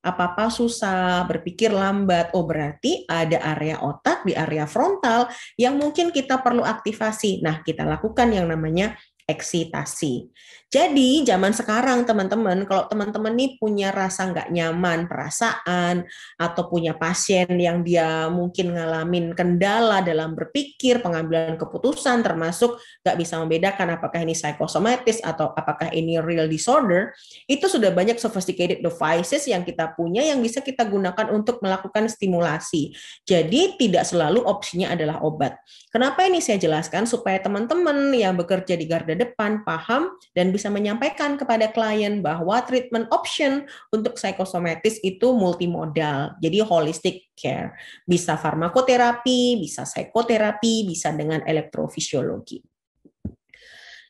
apa-apa susah, berpikir lambat, oh berarti ada area otak di area frontal yang mungkin kita perlu aktivasi. Nah, kita lakukan yang namanya eksitasi. Jadi zaman sekarang teman-teman, kalau teman-teman nih punya rasa nggak nyaman, perasaan, atau punya pasien yang dia mungkin ngalamin kendala dalam berpikir, pengambilan keputusan, termasuk nggak bisa membedakan apakah ini psikosomatis atau apakah ini real disorder, itu sudah banyak sophisticated devices yang kita punya yang bisa kita gunakan untuk melakukan stimulasi. Jadi tidak selalu opsinya adalah obat. Kenapa ini saya jelaskan? Supaya teman-teman yang bekerja di garda depan paham dan bisa menyampaikan kepada klien bahwa treatment option untuk psikosomatis itu multimodal, jadi holistic care. Bisa farmakoterapi, bisa psikoterapi, bisa dengan elektrofisiologi.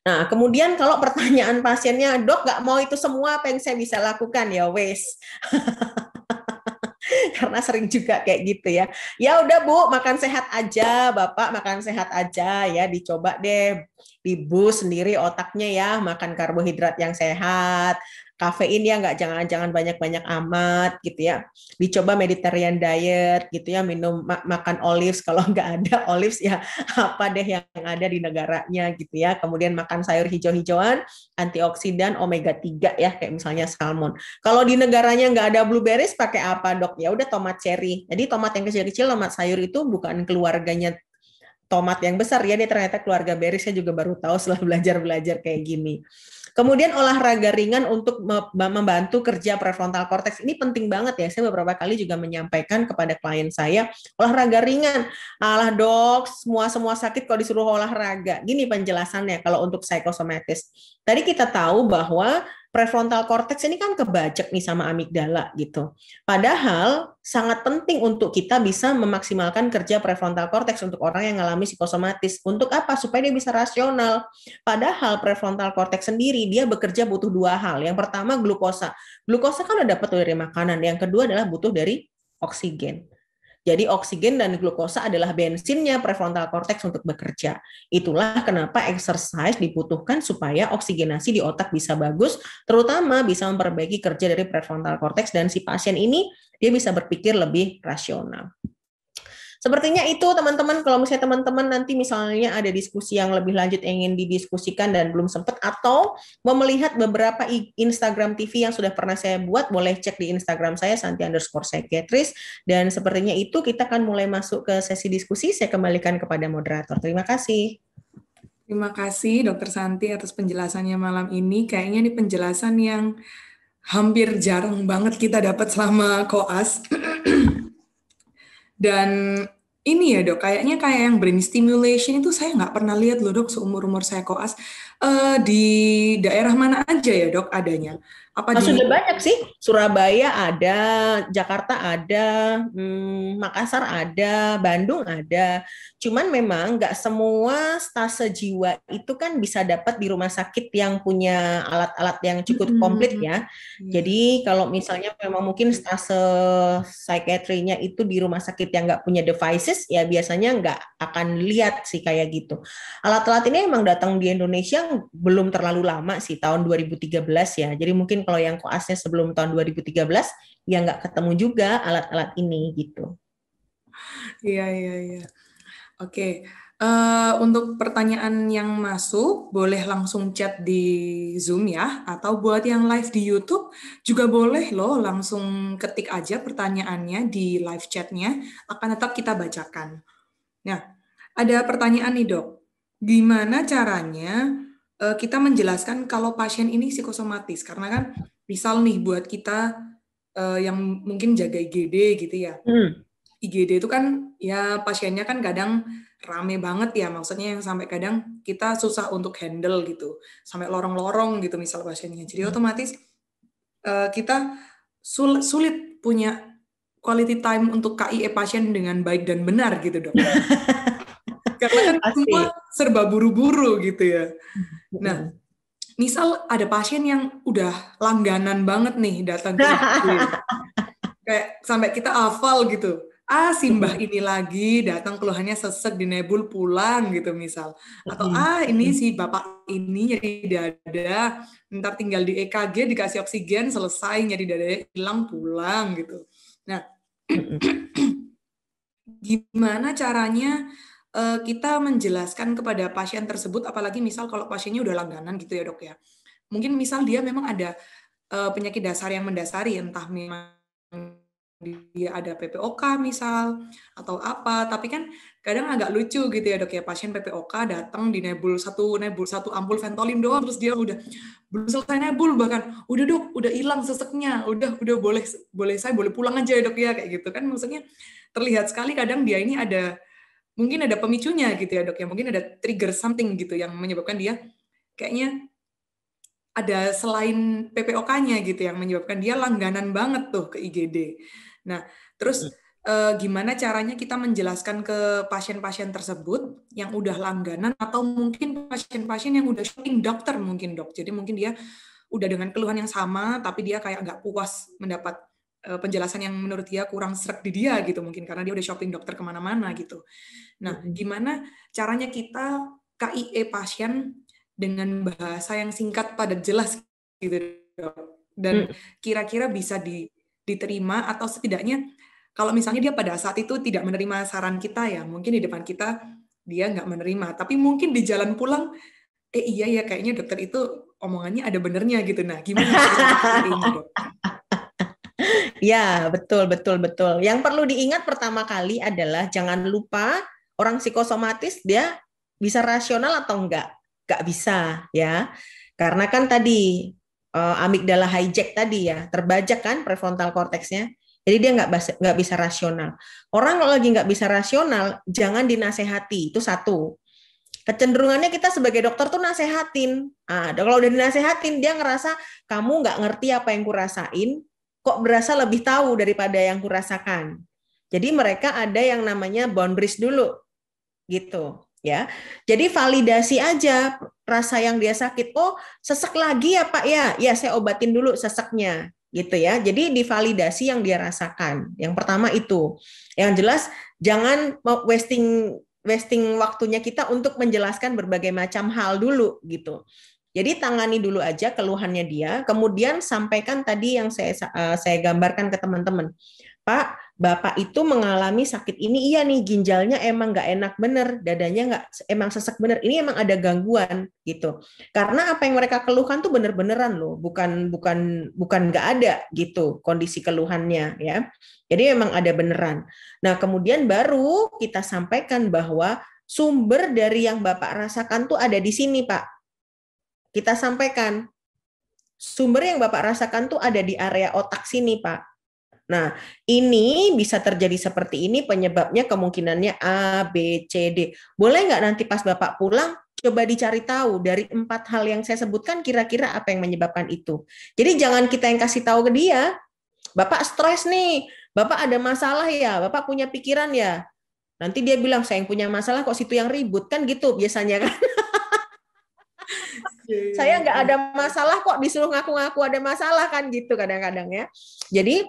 Nah, kemudian kalau pertanyaan pasiennya, dok nggak mau itu semua, apa yang saya bisa lakukan? Ya wes, karena sering juga kayak gitu ya. Ya udah Bu, makan sehat aja, Bapak makan sehat aja ya, dicoba deh di boost sendiri otaknya ya, makan karbohidrat yang sehat, kafein ya nggak jangan banyak-banyak amat gitu ya. Dicoba Mediterranean diet gitu ya, minum makan olives, kalau nggak ada olives ya apa deh yang ada di negaranya gitu ya. Kemudian makan sayur hijau-hijauan, antioksidan omega 3 ya, kayak misalnya salmon. Kalau di negaranya nggak ada blueberries, pakai apa dok? Ya udah tomat cherry. Jadi tomat yang kecil-kecil, tomat sayur itu bukan keluarganya tomat yang besar ya, dia ternyata keluarga berries. Saya juga baru tahu setelah belajar kayak gini. Kemudian olahraga ringan untuk membantu kerja prefrontal cortex. Ini penting banget ya. Saya beberapa kali juga menyampaikan kepada klien saya, olahraga ringan. Alah dok, semua sakit kalau disuruh olahraga. Gini penjelasannya kalau untuk psikosomatis. Tadi kita tahu bahwa prefrontal cortex ini kan kebajak nih sama amigdala gitu. Padahal sangat penting untuk kita bisa memaksimalkan kerja prefrontal cortex untuk orang yang mengalami psikosomatis. Untuk apa? Supaya dia bisa rasional. Padahal prefrontal cortex sendiri dia bekerja butuh dua hal. Yang pertama glukosa. Glukosa kan udah dapat dari makanan. Yang kedua adalah butuh dari oksigen. Jadi oksigen dan glukosa adalah bensinnya prefrontal cortex untuk bekerja. Itulah kenapa exercise dibutuhkan supaya oksigenasi di otak bisa bagus, terutama bisa memperbaiki kerja dari prefrontal cortex dan si pasien ini dia bisa berpikir lebih rasional. Sepertinya itu teman-teman, kalau misalnya teman-teman nanti misalnya ada diskusi yang lebih lanjut yang ingin didiskusikan dan belum sempat, atau mau melihat beberapa Instagram TV yang sudah pernah saya buat, boleh cek di Instagram saya, Santi_psychiatrist, dan sepertinya itu kita akan mulai masuk ke sesi diskusi. Saya kembalikan kepada moderator. Terima kasih. Terima kasih Dokter Santi atas penjelasannya malam ini. Kayaknya ini penjelasan yang hampir jarang banget kita dapat selama koas. Dan ini ya dok, kayaknya kayak yang brain stimulation itu saya nggak pernah lihat loh dok seumur-umur saya koas. Di daerah mana aja ya dok adanya? Apa di... Sudah banyak sih, Surabaya ada, Jakarta ada, Makassar ada, Bandung ada. Cuman memang nggak semua stase jiwa itu kan bisa dapat di rumah sakit yang punya alat-alat yang cukup komplit ya. Jadi kalau misalnya memang mungkin stase psikiatrinya itu di rumah sakit yang nggak punya devices, ya biasanya nggak akan lihat sih kayak gitu. Alat-alat ini emang datang di Indonesia belum terlalu lama sih, tahun 2013 ya. Jadi mungkin kalau yang koasnya sebelum tahun 2013 ya nggak ketemu juga alat-alat ini gitu. Iya. Oke, untuk pertanyaan yang masuk boleh langsung chat di Zoom ya, atau buat yang live di YouTube juga boleh loh, langsung ketik aja pertanyaannya di live chatnya, akan tetap kita bacakan. Nah, ada pertanyaan nih dok, gimana caranya kita menjelaskan kalau pasien ini psikosomatis? Karena kan misal nih buat kita yang mungkin jaga IGD gitu ya. IGD itu kan ya pasiennya kan kadang rame banget ya, maksudnya yang sampai kadang kita susah untuk handle gitu, sampai lorong-lorong gitu misal pasiennya. Jadi otomatis kita sulit punya quality time untuk KIE pasien dengan baik dan benar gitu dok. Karena kan semua serba buru-buru gitu ya. Nah, misal ada pasien yang udah langganan banget nih datang ke IGD, kayak sampai kita hafal gitu. Si mbah ini lagi datang keluhannya sesek di nebul pulang gitu misal. Atau ini si bapak ini nyeri dada, ntar tinggal di EKG dikasih oksigen selesai nyeri dadanya hilang pulang gitu. Nah, gimana caranya kita menjelaskan kepada pasien tersebut, apalagi misal kalau pasiennya udah langganan gitu ya dok ya. Mungkin misal dia memang ada penyakit dasar yang mendasari, entah memang dia ada PPOK misal atau apa, tapi kan kadang agak lucu gitu ya dok ya, pasien PPOK datang di nebul satu ampul Ventolin doang, terus dia udah belum selesai nebul, bahkan udah dok udah hilang seseknya, udah saya boleh pulang aja ya dok ya, kayak gitu kan. Maksudnya terlihat sekali kadang dia ini mungkin ada pemicunya gitu ya dok ya, mungkin ada trigger something gitu yang menyebabkan dia kayaknya ada selain PPOK-nya gitu yang menyebabkan dia langganan banget tuh ke IGD. Nah, terus gimana caranya kita menjelaskan ke pasien-pasien tersebut yang udah langganan, atau mungkin pasien-pasien yang udah shopping dokter mungkin dok. Jadi mungkin dia udah dengan keluhan yang sama, tapi dia kayak nggak puas mendapat penjelasan yang menurut dia kurang sreg di dia gitu, mungkin karena dia udah shopping dokter kemana-mana gitu. Nah, gimana caranya kita KIE pasien dengan bahasa yang singkat, padat, jelas gitu dok. Dan kira-kira bisa diterima, atau setidaknya kalau misalnya dia pada saat itu tidak menerima saran kita ya, mungkin di depan kita dia nggak menerima, tapi mungkin di jalan pulang, iya ya kayaknya dokter itu omongannya ada benernya gitu. Nah, gimana ini dok? Ya, betul. Yang perlu diingat pertama kali adalah jangan lupa orang psikosomatis dia bisa rasional atau enggak? Enggak bisa ya. Karena kan tadi amigdala hijack tadi ya, terbajak kan prefrontal cortexnya. Jadi dia nggak bisa rasional. Orang kalau lagi nggak bisa rasional, jangan dinasehati. Itu satu. Kecenderungannya kita sebagai dokter tuh nasehatin. Kalau udah dinasehatin, dia ngerasa kamu nggak ngerti apa yang kurasain, kok berasa lebih tahu daripada yang kurasakan. Jadi mereka ada yang namanya boundaries dulu, gitu ya. Jadi validasi aja rasa yang dia sakit. Oh, sesek lagi ya Pak ya. Ya saya obatin dulu seseknya. gitu ya. Jadi divalidasi yang dia rasakan. Yang pertama itu. Yang jelas jangan wasting waktunya kita untuk menjelaskan berbagai macam hal dulu gitu. Jadi tangani dulu aja keluhannya dia, kemudian sampaikan tadi yang saya gambarkan ke teman-teman. Pak, Bapak itu mengalami sakit ini, iya nih ginjalnya emang nggak enak bener, dadanya nggak emang sesek bener, ini emang ada gangguan gitu. Karena apa yang mereka keluhkan tuh bener-beneran loh, bukan nggak ada gitu kondisi keluhannya ya. Jadi memang ada beneran. Nah kemudian baru kita sampaikan bahwa sumber dari yang Bapak rasakan tuh ada di sini Pak. Kita sampaikan sumber yang Bapak rasakan tuh ada di area otak sini Pak. Nah, ini bisa terjadi seperti ini penyebabnya kemungkinannya A, B, C, D. Boleh nggak nanti pas Bapak pulang, coba dicari tahu dari 4 hal yang saya sebutkan kira-kira apa yang menyebabkan itu. Jadi jangan kita yang kasih tahu ke dia, Bapak stres nih, Bapak ada masalah ya, Bapak punya pikiran ya. Nanti dia bilang, saya yang punya masalah kok situ yang ribut, kan gitu biasanya kan. Saya nggak ada masalah kok disuruh ngaku-ngaku ada masalah kan gitu kadang-kadang ya. Jadi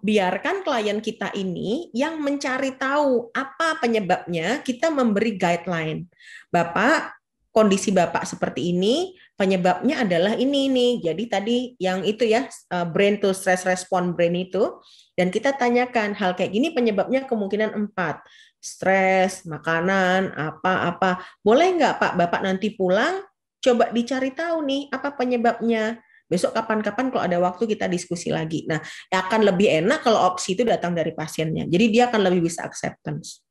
biarkan klien kita ini yang mencari tahu apa penyebabnya, kita memberi guideline. Bapak, kondisi Bapak seperti ini, penyebabnya adalah ini nih. Jadi tadi yang itu ya, brain to stress response brain itu, dan kita tanyakan hal kayak gini penyebabnya kemungkinan 4. Stres, makanan, apa-apa. Boleh nggak Pak, Bapak nanti pulang, coba dicari tahu nih apa penyebabnya. Besok kapan-kapan kalau ada waktu kita diskusi lagi. Nah, akan lebih enak kalau opsi itu datang dari pasiennya. Jadi dia akan lebih bisa acceptance.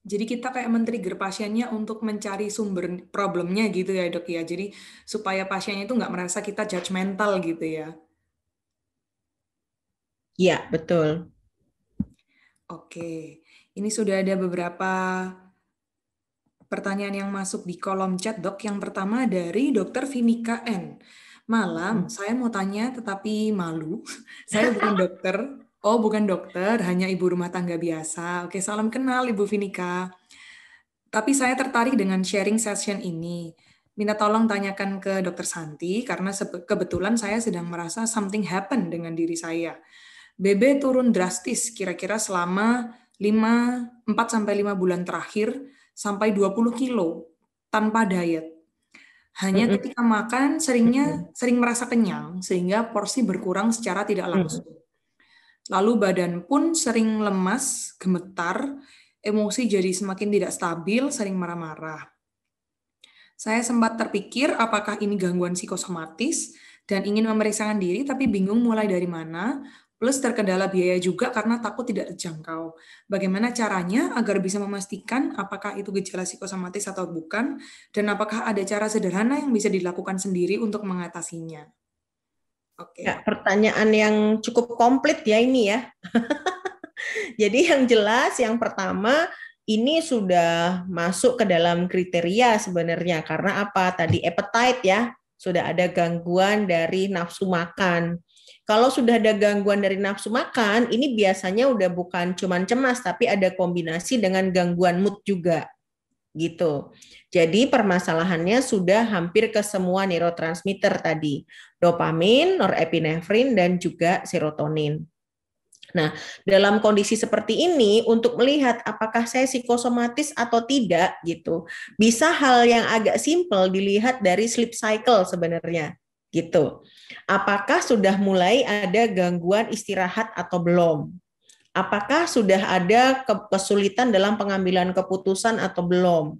Jadi kita kayak men-trigger pasiennya untuk mencari sumber problemnya gitu ya dok ya. Jadi supaya pasiennya itu nggak merasa kita judgmental gitu ya. Iya, betul. Oke, ini sudah ada beberapa pertanyaan yang masuk di kolom chat dok. Yang pertama dari Dokter Vinika N. Malam, saya mau tanya tetapi malu. Saya bukan dokter. Oh, bukan dokter, hanya ibu rumah tangga biasa. Oke, salam kenal Ibu Vinika. Tapi saya tertarik dengan sharing session ini. Minta tolong tanyakan ke Dokter Santi karena kebetulan saya sedang merasa something happen dengan diri saya. BB turun drastis kira-kira selama 4-5 bulan terakhir sampai 20 kilo tanpa diet. Hanya ketika makan sering merasa kenyang sehingga porsi berkurang secara tidak langsung. Lalu badan pun sering lemas, gemetar, emosi jadi semakin tidak stabil, sering marah-marah. Saya sempat terpikir apakah ini gangguan psikosomatis dan ingin memeriksakan diri tapi bingung mulai dari mana, plus terkendala biaya juga karena takut tidak terjangkau. Bagaimana caranya agar bisa memastikan apakah itu gejala psikosomatis atau bukan, dan apakah ada cara sederhana yang bisa dilakukan sendiri untuk mengatasinya? Oke. Ya, pertanyaan yang cukup komplit ya ini ya. Jadi yang jelas yang pertama ini sudah masuk ke dalam kriteria sebenarnya karena apa? Tadi appetite ya, sudah ada gangguan dari nafsu makan. Kalau sudah ada gangguan dari nafsu makan, ini biasanya udah bukan cuman cemas tapi ada kombinasi dengan gangguan mood juga. Gitu. Jadi permasalahannya sudah hampir ke semua neurotransmitter tadi, dopamin, norepinefrin dan juga serotonin. Nah, dalam kondisi seperti ini untuk melihat apakah saya psikosomatis atau tidak gitu, bisa hal yang agak simpel dilihat dari sleep cycle sebenarnya gitu. Apakah sudah mulai ada gangguan istirahat atau belum? Apakah sudah ada kesulitan dalam pengambilan keputusan atau belum?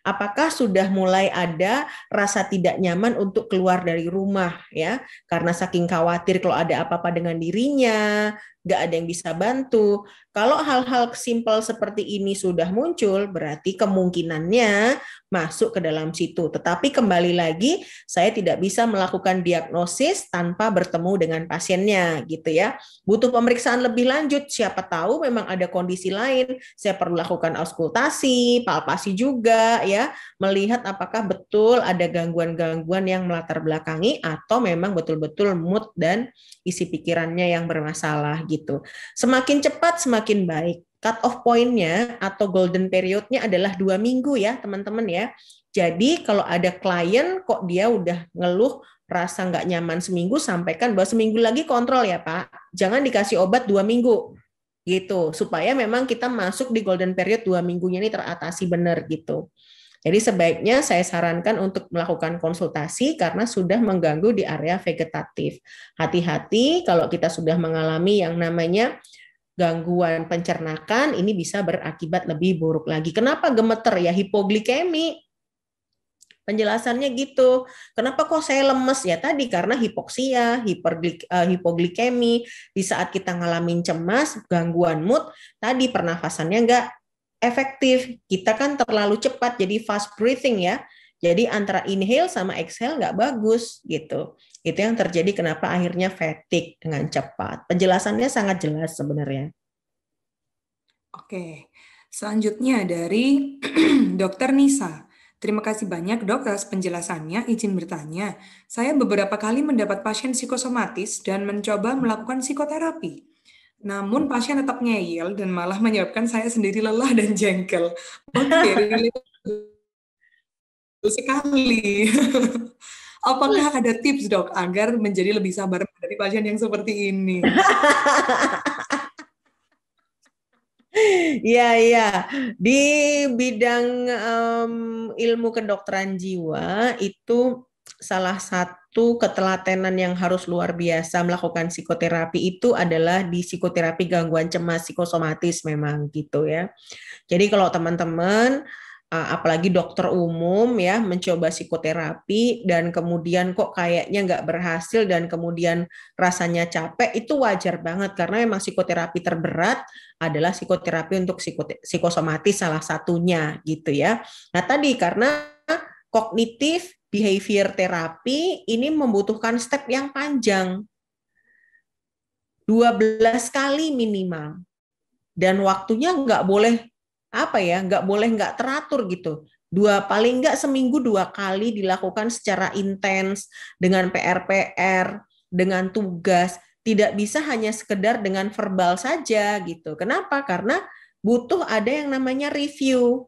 Apakah sudah mulai ada rasa tidak nyaman untuk keluar dari rumah ya karena saking khawatir kalau ada apa-apa dengan dirinya, nggak ada yang bisa bantu. Kalau hal-hal simpel seperti ini sudah muncul, berarti kemungkinannya masuk ke dalam situ. Tetapi kembali lagi, saya tidak bisa melakukan diagnosis tanpa bertemu dengan pasiennya, gitu ya. Butuh pemeriksaan lebih lanjut, siapa tahu memang ada kondisi lain. Saya perlu lakukan auskultasi, palpasi juga, ya, melihat apakah betul ada gangguan-gangguan yang melatar belakangi atau memang betul-betul mood dan isi pikirannya yang bermasalah gitu. Semakin cepat semakin baik. Cut off point-nya atau golden period-nya adalah 2 minggu ya teman-teman ya. Jadi kalau ada klien kok dia udah ngeluh rasa nggak nyaman seminggu, sampaikan bahwa seminggu lagi kontrol ya Pak. Jangan dikasih obat 2 minggu gitu, supaya memang kita masuk di golden period 2 minggunya ini teratasi benar gitu. Jadi sebaiknya saya sarankan untuk melakukan konsultasi karena sudah mengganggu di area vegetatif. Hati-hati kalau kita sudah mengalami yang namanya gangguan pencernakan, ini bisa berakibat lebih buruk lagi. Kenapa gemeter ya? Hipoglikemi. Penjelasannya gitu. Kenapa kok saya lemes? Ya tadi karena hipoksia, hipoglikemi. Di saat kita ngalamin cemas, gangguan mood, tadi pernafasannya nggak efektif. Kita kan terlalu cepat, jadi fast breathing ya. Jadi antara inhale sama exhale nggak bagus gitu. Itu yang terjadi kenapa akhirnya fatigue dengan cepat. Penjelasannya sangat jelas sebenarnya. Oke, selanjutnya dari Dokter Nisa. Terima kasih banyak dok atas penjelasannya. Izin bertanya, saya beberapa kali mendapat pasien psikosomatis dan mencoba melakukan psikoterapi. Namun pasien tetap ngeyel dan malah menyebabkan saya sendiri lelah dan jengkel. Oke, relate sekali. Apakah ada tips dok agar menjadi lebih sabar dari pasien yang seperti ini? Iya, iya. Di bidang ilmu kedokteran jiwa itu salah satu ketelatenan yang harus luar biasa melakukan psikoterapi itu adalah di psikoterapi gangguan cemas psikosomatis memang gitu ya. Jadi kalau teman-teman apalagi dokter umum ya mencoba psikoterapi dan kemudian kok kayaknya nggak berhasil dan kemudian rasanya capek, itu wajar banget karena memang psikoterapi terberat adalah psikoterapi untuk psikosomatis salah satunya gitu ya. Nah tadi karena kognitif behavior terapi ini membutuhkan step yang panjang, 12 kali minimal, dan waktunya nggak boleh nggak boleh nggak teratur gitu. Paling nggak seminggu 2 kali dilakukan secara intens dengan PR-PR, dengan tugas. Tidak bisa hanya sekedar dengan verbal saja gitu. Kenapa? Karena butuh ada yang namanya review.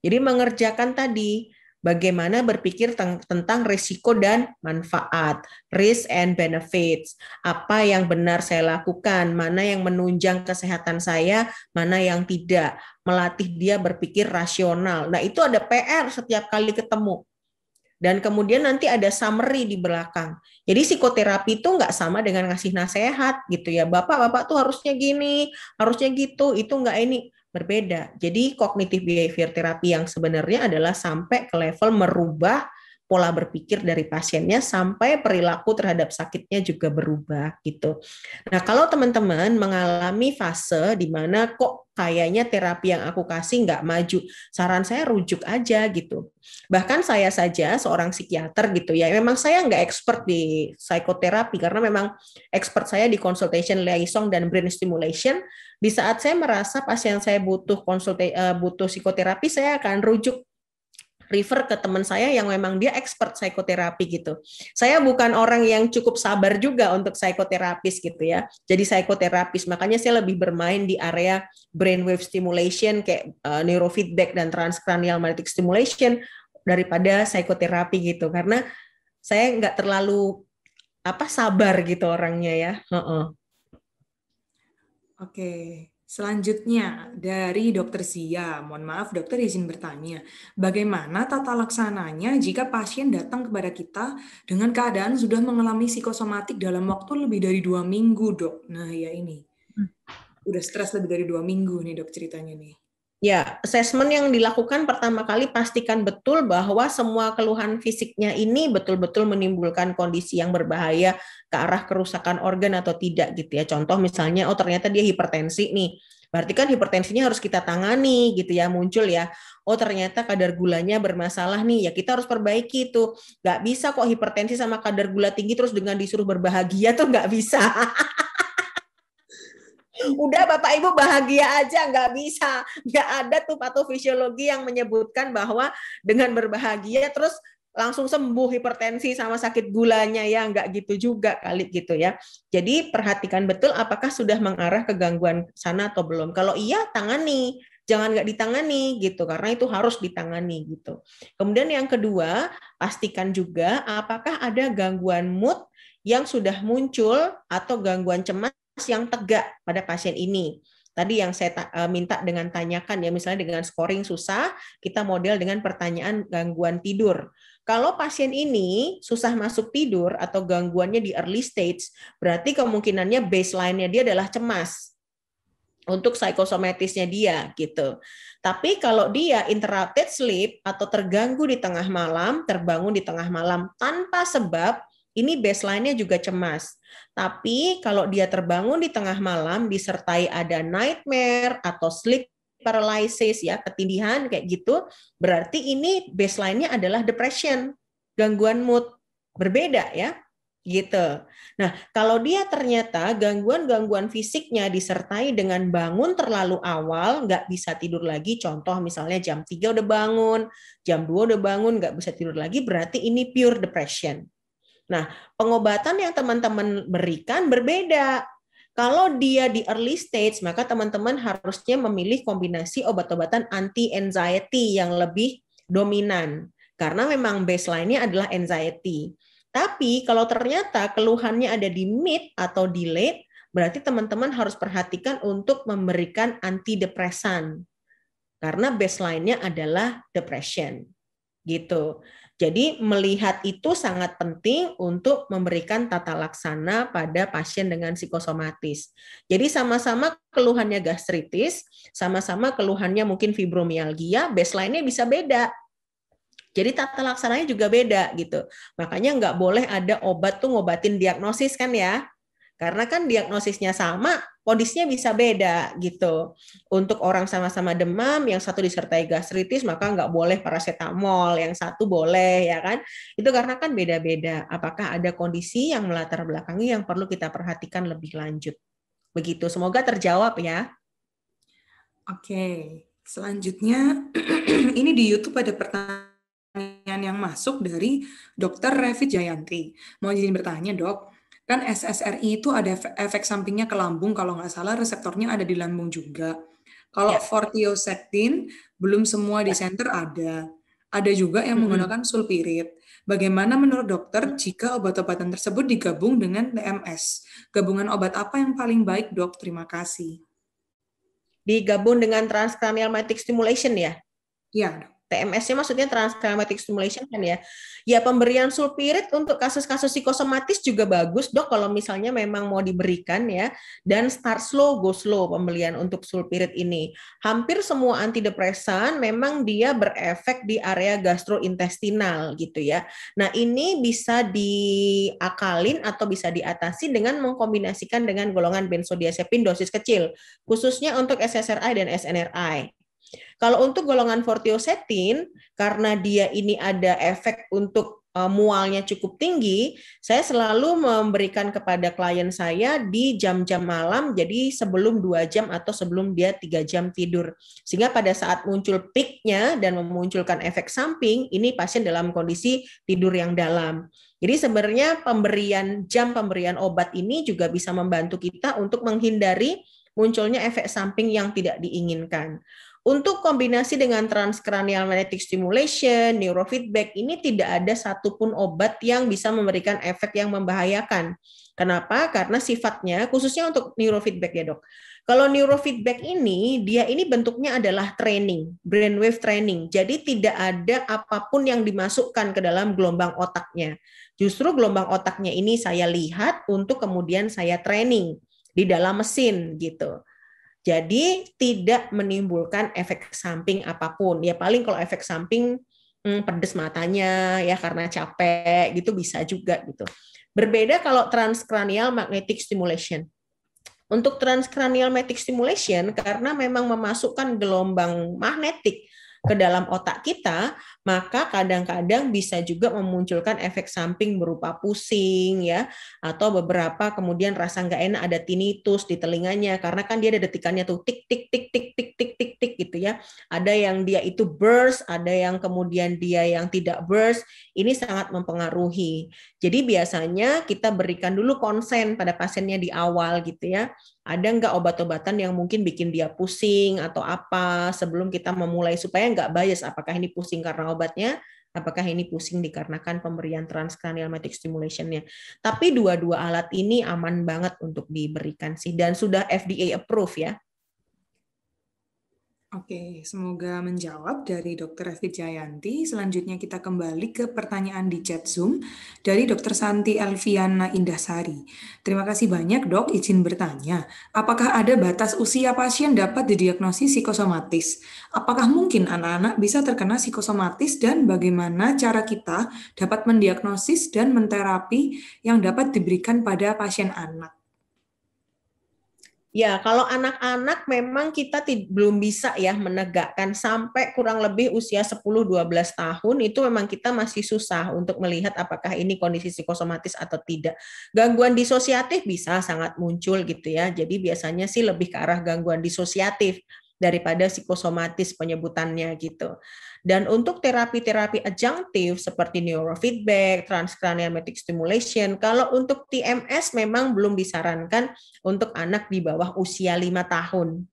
Jadi mengerjakan tadi bagaimana berpikir tentang risiko dan manfaat, risk and benefits, apa yang benar saya lakukan, mana yang menunjang kesehatan saya, mana yang tidak, melatih dia berpikir rasional. Nah itu ada PR setiap kali ketemu. Dan kemudian nanti ada summary di belakang. Jadi psikoterapi itu nggak sama dengan ngasih nasihat gitu ya. Bapak tuh harusnya gini, harusnya gitu, itu nggak ini. Berbeda. Jadi kognitif behavior terapi yang sebenarnya adalah sampai ke level merubah pola berpikir dari pasiennya sampai perilaku terhadap sakitnya juga berubah gitu. Nah, kalau teman-teman mengalami fase di mana kok kayaknya terapi yang aku kasih nggak maju, saran saya rujuk aja gitu. Bahkan saya saja seorang psikiater gitu ya, memang saya nggak expert di psikoterapi karena memang expert saya di consultation liaison dan brain stimulation. Di saat saya merasa pasien saya butuh psikoterapi, saya akan rujuk refer ke teman saya yang memang dia expert psikoterapi gitu. Saya bukan orang yang cukup sabar juga untuk psikoterapis gitu ya. Jadi psikoterapis, makanya saya lebih bermain di area brainwave stimulation kayak neurofeedback dan transcranial magnetic stimulation daripada psikoterapi gitu. Karena saya nggak terlalu sabar gitu orangnya ya. Oke, selanjutnya dari Dokter Zia. Mohon maaf dokter izin bertanya, bagaimana tata laksananya jika pasien datang kepada kita dengan keadaan sudah mengalami psikosomatik dalam waktu lebih dari 2 minggu, dok? Nah ya ini, udah stres lebih dari 2 minggu nih dok ceritanya nih. Ya, assessment yang dilakukan pertama kali pastikan betul bahwa semua keluhan fisiknya ini betul-betul menimbulkan kondisi yang berbahaya ke arah kerusakan organ atau tidak gitu ya. Contoh misalnya, ternyata dia hipertensi nih. Berarti kan hipertensinya harus kita tangani gitu ya, muncul ya. Ternyata kadar gulanya bermasalah nih, ya kita harus perbaiki itu. Nggak bisa kok hipertensi sama kadar gula tinggi terus dengan disuruh berbahagia tuh nggak bisa. Udah Bapak Ibu bahagia aja, nggak bisa. Nggak ada tuh patofisiologi yang menyebutkan bahwa dengan berbahagia terus langsung sembuh hipertensi sama sakit gulanya, ya nggak gitu juga kali gitu ya. Jadi perhatikan betul apakah sudah mengarah ke gangguan sana atau belum. Kalau iya, tangani. jangan nggak ditangani gitu, karena itu harus ditangani gitu. Kemudian yang kedua, pastikan juga apakah ada gangguan mood yang sudah muncul atau gangguan cemas yang tegak pada pasien ini. Tadi yang saya minta dengan tanyakan ya, misalnya dengan scoring susah, kita model dengan pertanyaan gangguan tidur. Kalau pasien ini susah masuk tidur atau gangguannya di early stage, berarti kemungkinannya baseline-nya dia adalah cemas untuk psikosomatisnya dia gitu. Tapi kalau dia interrupted sleep atau terganggu di tengah malam, terbangun di tengah malam tanpa sebab, ini baseline-nya juga cemas. Tapi kalau dia terbangun di tengah malam disertai ada nightmare atau sleep paralysis ya, ketindihan kayak gitu, berarti ini baseline-nya adalah depression, gangguan mood. Berbeda ya, gitu. Nah, kalau dia ternyata gangguan-gangguan fisiknya disertai dengan bangun terlalu awal, nggak bisa tidur lagi, contoh misalnya jam 3 udah bangun, jam 2 udah bangun, nggak bisa tidur lagi, berarti ini pure depression. Nah, pengobatan yang teman-teman berikan berbeda. Kalau dia di early stage, maka teman-teman harusnya memilih kombinasi obat-obatan anti-anxiety yang lebih dominan. Karena memang baseline-nya adalah anxiety. Tapi kalau ternyata keluhannya ada di mid atau di late, berarti teman-teman harus perhatikan untuk memberikan antidepresan. Karena baseline-nya adalah depression. Gitu. Jadi melihat itu sangat penting untuk memberikan tata laksana pada pasien dengan psikosomatis. Jadi sama-sama keluhannya gastritis, sama-sama keluhannya mungkin fibromialgia, baseline-nya bisa beda. Jadi tata laksananya juga beda gitu. Makanya nggak boleh ada obat tuh ngobatin diagnosis kan ya. Karena kan diagnosisnya sama, kondisinya bisa beda gitu. Untuk orang sama-sama demam, yang satu disertai gastritis, maka nggak boleh paracetamol, yang satu boleh, ya kan? Itu karena kan beda-beda. Apakah ada kondisi yang melatar belakangi yang perlu kita perhatikan lebih lanjut? Begitu, semoga terjawab ya. Oke, selanjutnya ini di YouTube ada pertanyaan yang masuk dari Dr. Revit Jayanti. Mau izin bertanya, Dok. Kan SSRI itu ada efek sampingnya ke lambung, kalau nggak salah reseptornya ada di lambung juga. Kalau Ya. Vortioxetine, belum semua di center ada. Ada juga yang menggunakan sulpirit. Bagaimana menurut dokter jika obat-obatan tersebut digabung dengan TMS? Gabungan obat apa yang paling baik, Dok? Terima kasih. Digabung dengan transcranial magnetic stimulation ya? Iya, TMS-nya maksudnya transcranial magnetic stimulation kan ya. Ya pemberian sulpirit untuk kasus-kasus psikosomatis juga bagus dok kalau misalnya memang mau diberikan ya. Dan start slow, go slow pembelian untuk sulpirit ini. Hampir semua antidepresan memang dia berefek di area gastrointestinal gitu ya. Nah ini bisa diakalin atau bisa diatasi dengan mengkombinasikan dengan golongan benzodiazepin dosis kecil. Khususnya untuk SSRI dan SNRI. Kalau untuk golongan vortiosetin, karena dia ini ada efek untuk mualnya cukup tinggi, saya selalu memberikan kepada klien saya di jam-jam malam, jadi sebelum 2 jam atau sebelum dia 3 jam tidur. Sehingga pada saat muncul peaknya dan memunculkan efek samping, ini pasien dalam kondisi tidur yang dalam. Jadi sebenarnya jam pemberian obat ini juga bisa membantu kita untuk menghindari munculnya efek samping yang tidak diinginkan. Untuk kombinasi dengan transcranial magnetic stimulation, neurofeedback, ini tidak ada satupun obat yang bisa memberikan efek yang membahayakan. Kenapa? Karena sifatnya, khususnya untuk neurofeedback ya dok. Kalau neurofeedback ini, dia ini bentuknya adalah training, brainwave training. Jadi tidak ada apapun yang dimasukkan ke dalam gelombang otaknya. Justru gelombang otaknya ini saya lihat untuk kemudian saya training di dalam mesin gitu. Jadi tidak menimbulkan efek samping apapun. Ya paling kalau efek samping pedes matanya ya karena capek gitu bisa juga gitu. Berbeda kalau transcranial magnetic stimulation. Untuk transcranial magnetic stimulation karena memang memasukkan gelombang magnetik ke dalam otak kita, maka kadang-kadang bisa juga memunculkan efek samping berupa pusing ya, atau beberapa kemudian rasa nggak enak, ada tinnitus di telinganya karena kan dia ada detikannya tuh tik tik tik tik tik tik tik tik gitu gitu ya. Ada yang dia itu burst, ada yang kemudian dia yang tidak burst. Ini sangat mempengaruhi. Jadi biasanya kita berikan dulu konsen pada pasiennya di awal gitu ya. Ada nggak obat-obatan yang mungkin bikin dia pusing atau apa sebelum kita memulai supaya nggak bias apakah ini pusing karena obatnya, apakah ini pusing dikarenakan pemberian transcranial magnetic stimulation-nya. Tapi dua-dua alat ini aman banget untuk diberikan sih dan sudah FDA approve ya. Oke, semoga menjawab dari Dr. Evi Jayanti. Selanjutnya kita kembali ke pertanyaan di chat Zoom dari Dr. Santi Elviana Indasari. Terima kasih banyak dok, izin bertanya. Apakah ada batas usia pasien dapat didiagnosis psikosomatis? Apakah mungkin anak-anak bisa terkena psikosomatis dan bagaimana cara kita dapat mendiagnosis dan menterapi yang dapat diberikan pada pasien anak? Ya, kalau anak-anak memang kita belum bisa ya menegakkan sampai kurang lebih usia 10-12 tahun itu memang kita masih susah untuk melihat apakah ini kondisi psikosomatis atau tidak. Gangguan disosiatif bisa sangat muncul gitu ya. Jadi biasanya sih lebih ke arah gangguan disosiatif daripada psikosomatis penyebutannya gitu. Dan untuk terapi-terapi adjunktif seperti neurofeedback, transcranial magnetic stimulation, kalau untuk TMS memang belum disarankan untuk anak di bawah usia 5 tahun.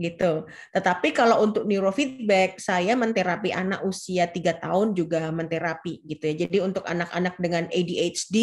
Gitu. Tetapi kalau untuk neurofeedback, saya menterapi anak usia 3 tahun juga menterapi gitu ya. Jadi untuk anak-anak dengan ADHD,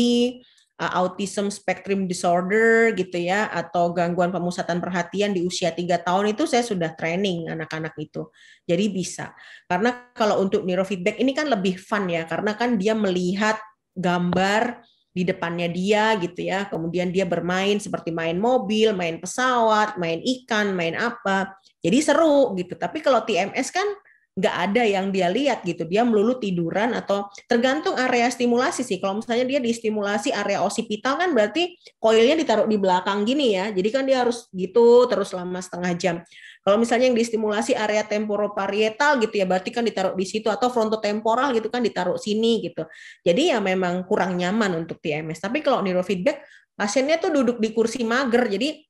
autism spectrum disorder gitu ya, atau gangguan pemusatan perhatian di usia 3 tahun itu saya sudah training anak-anak itu. Jadi bisa. Karena kalau untuk neurofeedback ini kan lebih fun ya, karena kan dia melihat gambar di depannya dia gitu ya, kemudian dia bermain seperti main mobil, main pesawat, main ikan, main apa, jadi seru gitu. Tapi kalau TMS kan nggak ada yang dia lihat gitu, dia melulu tiduran atau tergantung area stimulasi sih. Kalau misalnya dia distimulasi area osipital kan berarti koilnya ditaruh di belakang gini ya, jadi kan dia harus gitu terus selama setengah jam. Kalau misalnya yang distimulasi area temporoparietal gitu ya, berarti kan ditaruh di situ, atau frontotemporal gitu kan ditaruh sini gitu. Jadi ya memang kurang nyaman untuk TMS. Tapi kalau neurofeedback, pasiennya tuh duduk di kursi mager, jadi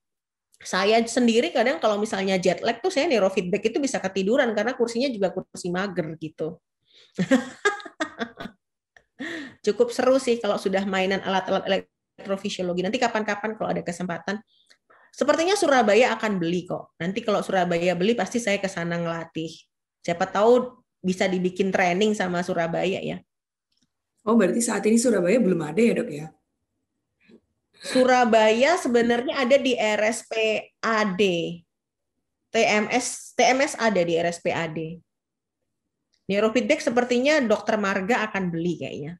saya sendiri kadang kalau misalnya jet lag tuh saya neurofeedback itu bisa ketiduran karena kursinya juga kursi mager gitu. Cukup seru sih kalau sudah mainan alat-alat elektrofisiologi. Nanti kapan-kapan kalau ada kesempatan. Sepertinya Surabaya akan beli kok. Nanti kalau Surabaya beli pasti saya ke sana ngelatih. Siapa tahu bisa dibikin training sama Surabaya ya. Oh, berarti saat ini Surabaya belum ada ya dok ya? Surabaya sebenarnya ada di RSPAD. TMS ada di RSPAD. Neurofeedback sepertinya Dokter Marga akan beli kayaknya.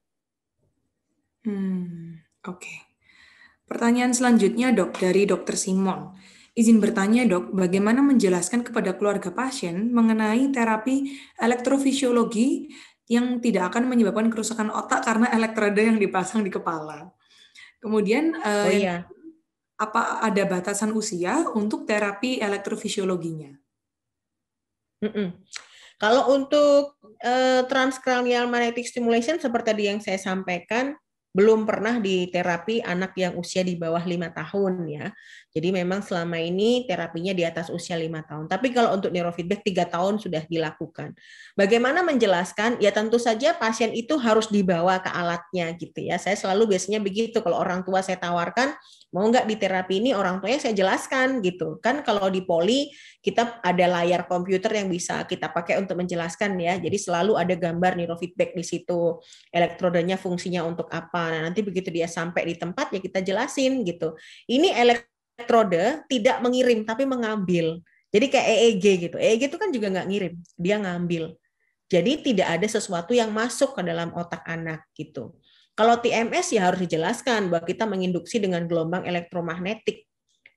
Oke. Pertanyaan selanjutnya dok dari Dokter Simon. Izin bertanya dok, bagaimana menjelaskan kepada keluarga pasien mengenai terapi elektrofisiologi yang tidak akan menyebabkan kerusakan otak karena elektroda yang dipasang di kepala. Kemudian Oh iya. apa ada batasan usia untuk terapi elektrofisiologinya? Kalau untuk transcranial magnetic stimulation seperti tadi yang saya sampaikan, belum pernah diterapi anak yang usia di bawah 5 tahun ya. Jadi memang selama ini terapinya di atas usia 5 tahun. Tapi kalau untuk neurofeedback 3 tahun sudah dilakukan. Bagaimana menjelaskan? Ya tentu saja pasien itu harus dibawa ke alatnya gitu ya. Saya selalu biasanya begitu kalau orang tua saya tawarkan, mau nggak di terapi ini, orang tuanya saya jelaskan gitu. Kan kalau di poli kita ada layar komputer yang bisa kita pakai untuk menjelaskan ya. Jadi selalu ada gambar neurofeedback di situ. Elektrodanya fungsinya untuk apa. Nah, nanti begitu dia sampai di tempat ya kita jelasin gitu. Ini elektrode tidak mengirim tapi mengambil. Jadi kayak EEG gitu. EEG itu kan juga nggak ngirim, dia ngambil. Jadi tidak ada sesuatu yang masuk ke dalam otak anak gitu. Kalau TMS ya harus dijelaskan bahwa kita menginduksi dengan gelombang elektromagnetik.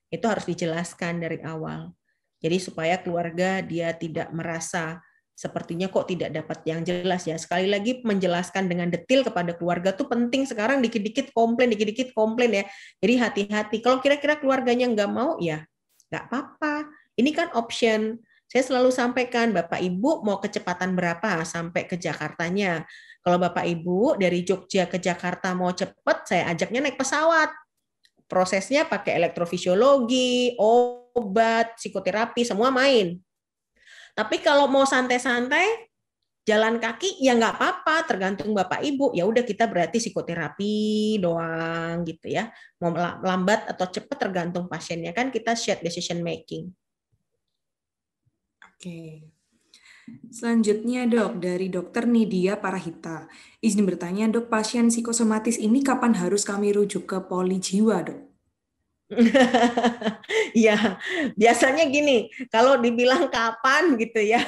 Itu harus dijelaskan dari awal. Jadi supaya keluarga dia tidak merasa sepertinya kok tidak dapat yang jelas ya. Sekali lagi menjelaskan dengan detail kepada keluarga tuh penting. Sekarang dikit-dikit komplain ya. Jadi hati-hati. Kalau kira-kira keluarganya nggak mau ya nggak apa-apa. Ini kan option. Saya selalu sampaikan, Bapak Ibu mau kecepatan berapa sampai ke Jakartanya. Kalau Bapak Ibu dari Jogja ke Jakarta mau cepat, saya ajaknya naik pesawat. Prosesnya pakai elektrofisiologi, obat, psikoterapi, semua main. Tapi kalau mau santai-santai, jalan kaki ya nggak apa-apa, tergantung Bapak Ibu. Ya udah kita berarti psikoterapi doang gitu ya. Mau lambat atau cepat tergantung pasiennya kan kita shared decision making. Oke. Selanjutnya dok, dari dokter Nidia Parahita. Izin bertanya dok, pasien psikosomatis ini kapan harus kami rujuk ke poli jiwa dok? Ya, biasanya gini, kalau dibilang kapan gitu ya,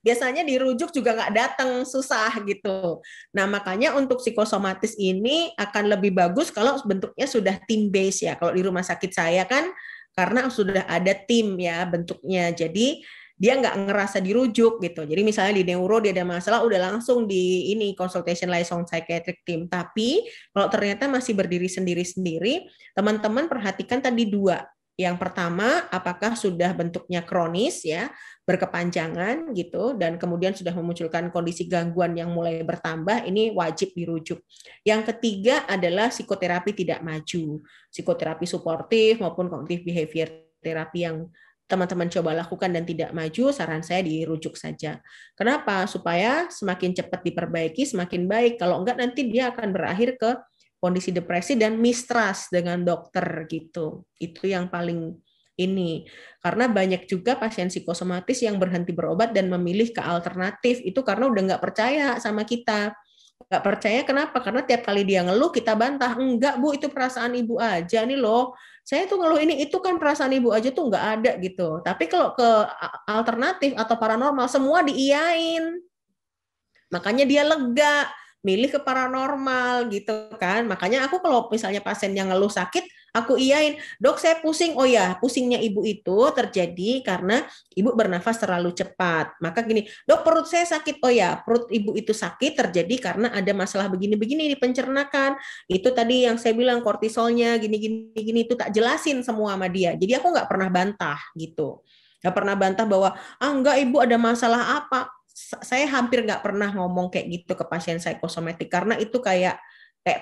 biasanya dirujuk juga nggak datang, susah gitu. Nah, makanya untuk psikosomatis ini akan lebih bagus kalau bentuknya sudah team base ya. Kalau di rumah sakit saya kan, karena sudah ada tim ya bentuknya, jadi dia nggak ngerasa dirujuk gitu. Jadi misalnya di neuro dia ada masalah, udah langsung di ini consultation liaison psychiatric team. Tapi kalau ternyata masih berdiri sendiri-sendiri, teman-teman perhatikan tadi dua. Yang pertama, apakah sudah bentuknya kronis ya, berkepanjangan gitu, dan kemudian sudah memunculkan kondisi gangguan yang mulai bertambah, ini wajib dirujuk. Yang ketiga adalah psikoterapi tidak maju, psikoterapi suportif maupun cognitive behavior terapi yang teman-teman coba lakukan dan tidak maju, saran saya dirujuk saja. Kenapa? Supaya semakin cepat diperbaiki, semakin baik. Kalau enggak nanti dia akan berakhir ke kondisi depresi dan mistrust dengan dokter gitu. Itu yang paling ini. Karena banyak juga pasien psikosomatis yang berhenti berobat dan memilih ke alternatif. Itu karena udah nggak percaya sama kita. Nggak percaya kenapa? Karena tiap kali dia ngeluh kita bantah. Enggak Bu, itu perasaan ibu aja nih loh. Saya tuh ngeluh ini, itu kan perasaan ibu aja tuh nggak ada gitu. Tapi kalau ke alternatif atau paranormal, semua diiyain. Makanya dia lega, milih ke paranormal gitu kan. Makanya aku kalau misalnya pasien yang ngeluh sakit, aku iyain, dok saya pusing. Oh ya, pusingnya ibu itu terjadi karena ibu bernafas terlalu cepat. Maka gini, dok perut saya sakit. Oh ya, perut ibu itu sakit terjadi karena ada masalah begini-begini di pencernaan. Itu tadi yang saya bilang kortisolnya gini-gini itu tak jelasin semua sama dia. Jadi aku nggak pernah bantah gitu. Nggak pernah bantah bahwa enggak ibu ada masalah apa. Saya hampir nggak pernah ngomong kayak gitu ke pasien psikosomatik karena itu kayak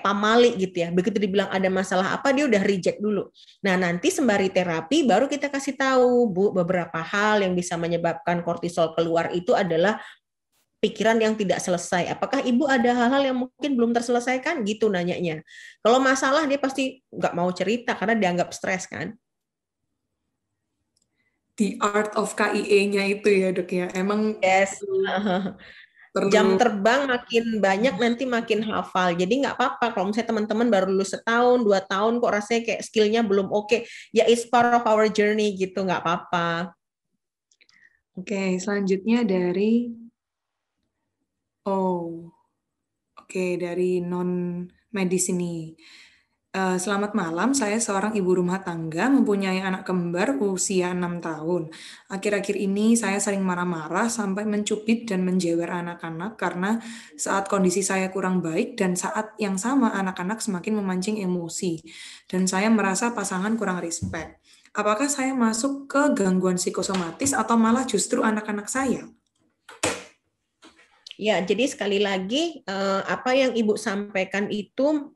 pamali gitu ya. Begitu dibilang ada masalah apa dia udah reject dulu. Nah, nanti sembari terapi baru kita kasih tahu, Bu, beberapa hal yang bisa menyebabkan kortisol keluar itu adalah pikiran yang tidak selesai. Apakah Ibu ada hal-hal yang mungkin belum terselesaikan gitu nanyanya. Kalau masalah dia pasti nggak mau cerita karena dianggap stres kan. The art of KIE-nya itu ya dok ya. Emang Yes. Jam perlu. terbang makin banyak nanti makin hafal. Jadi nggak apa-apa kalau misalnya teman-teman baru lulus setahun, 2 tahun kok rasanya kayak skillnya belum oke. Ya it's part of our journey gitu, nggak apa-apa. Oke, selanjutnya dari dari non medis ini. Selamat malam, saya seorang ibu rumah tangga mempunyai anak kembar usia 6 tahun. Akhir-akhir ini saya sering marah-marah sampai mencubit dan menjewer anak-anak karena saat kondisi saya kurang baik dan saat yang sama anak-anak semakin memancing emosi. Dan saya merasa pasangan kurang respect. Apakah saya masuk ke gangguan psikosomatis atau malah justru anak-anak saya? Ya, jadi sekali lagi apa yang Ibu sampaikan itu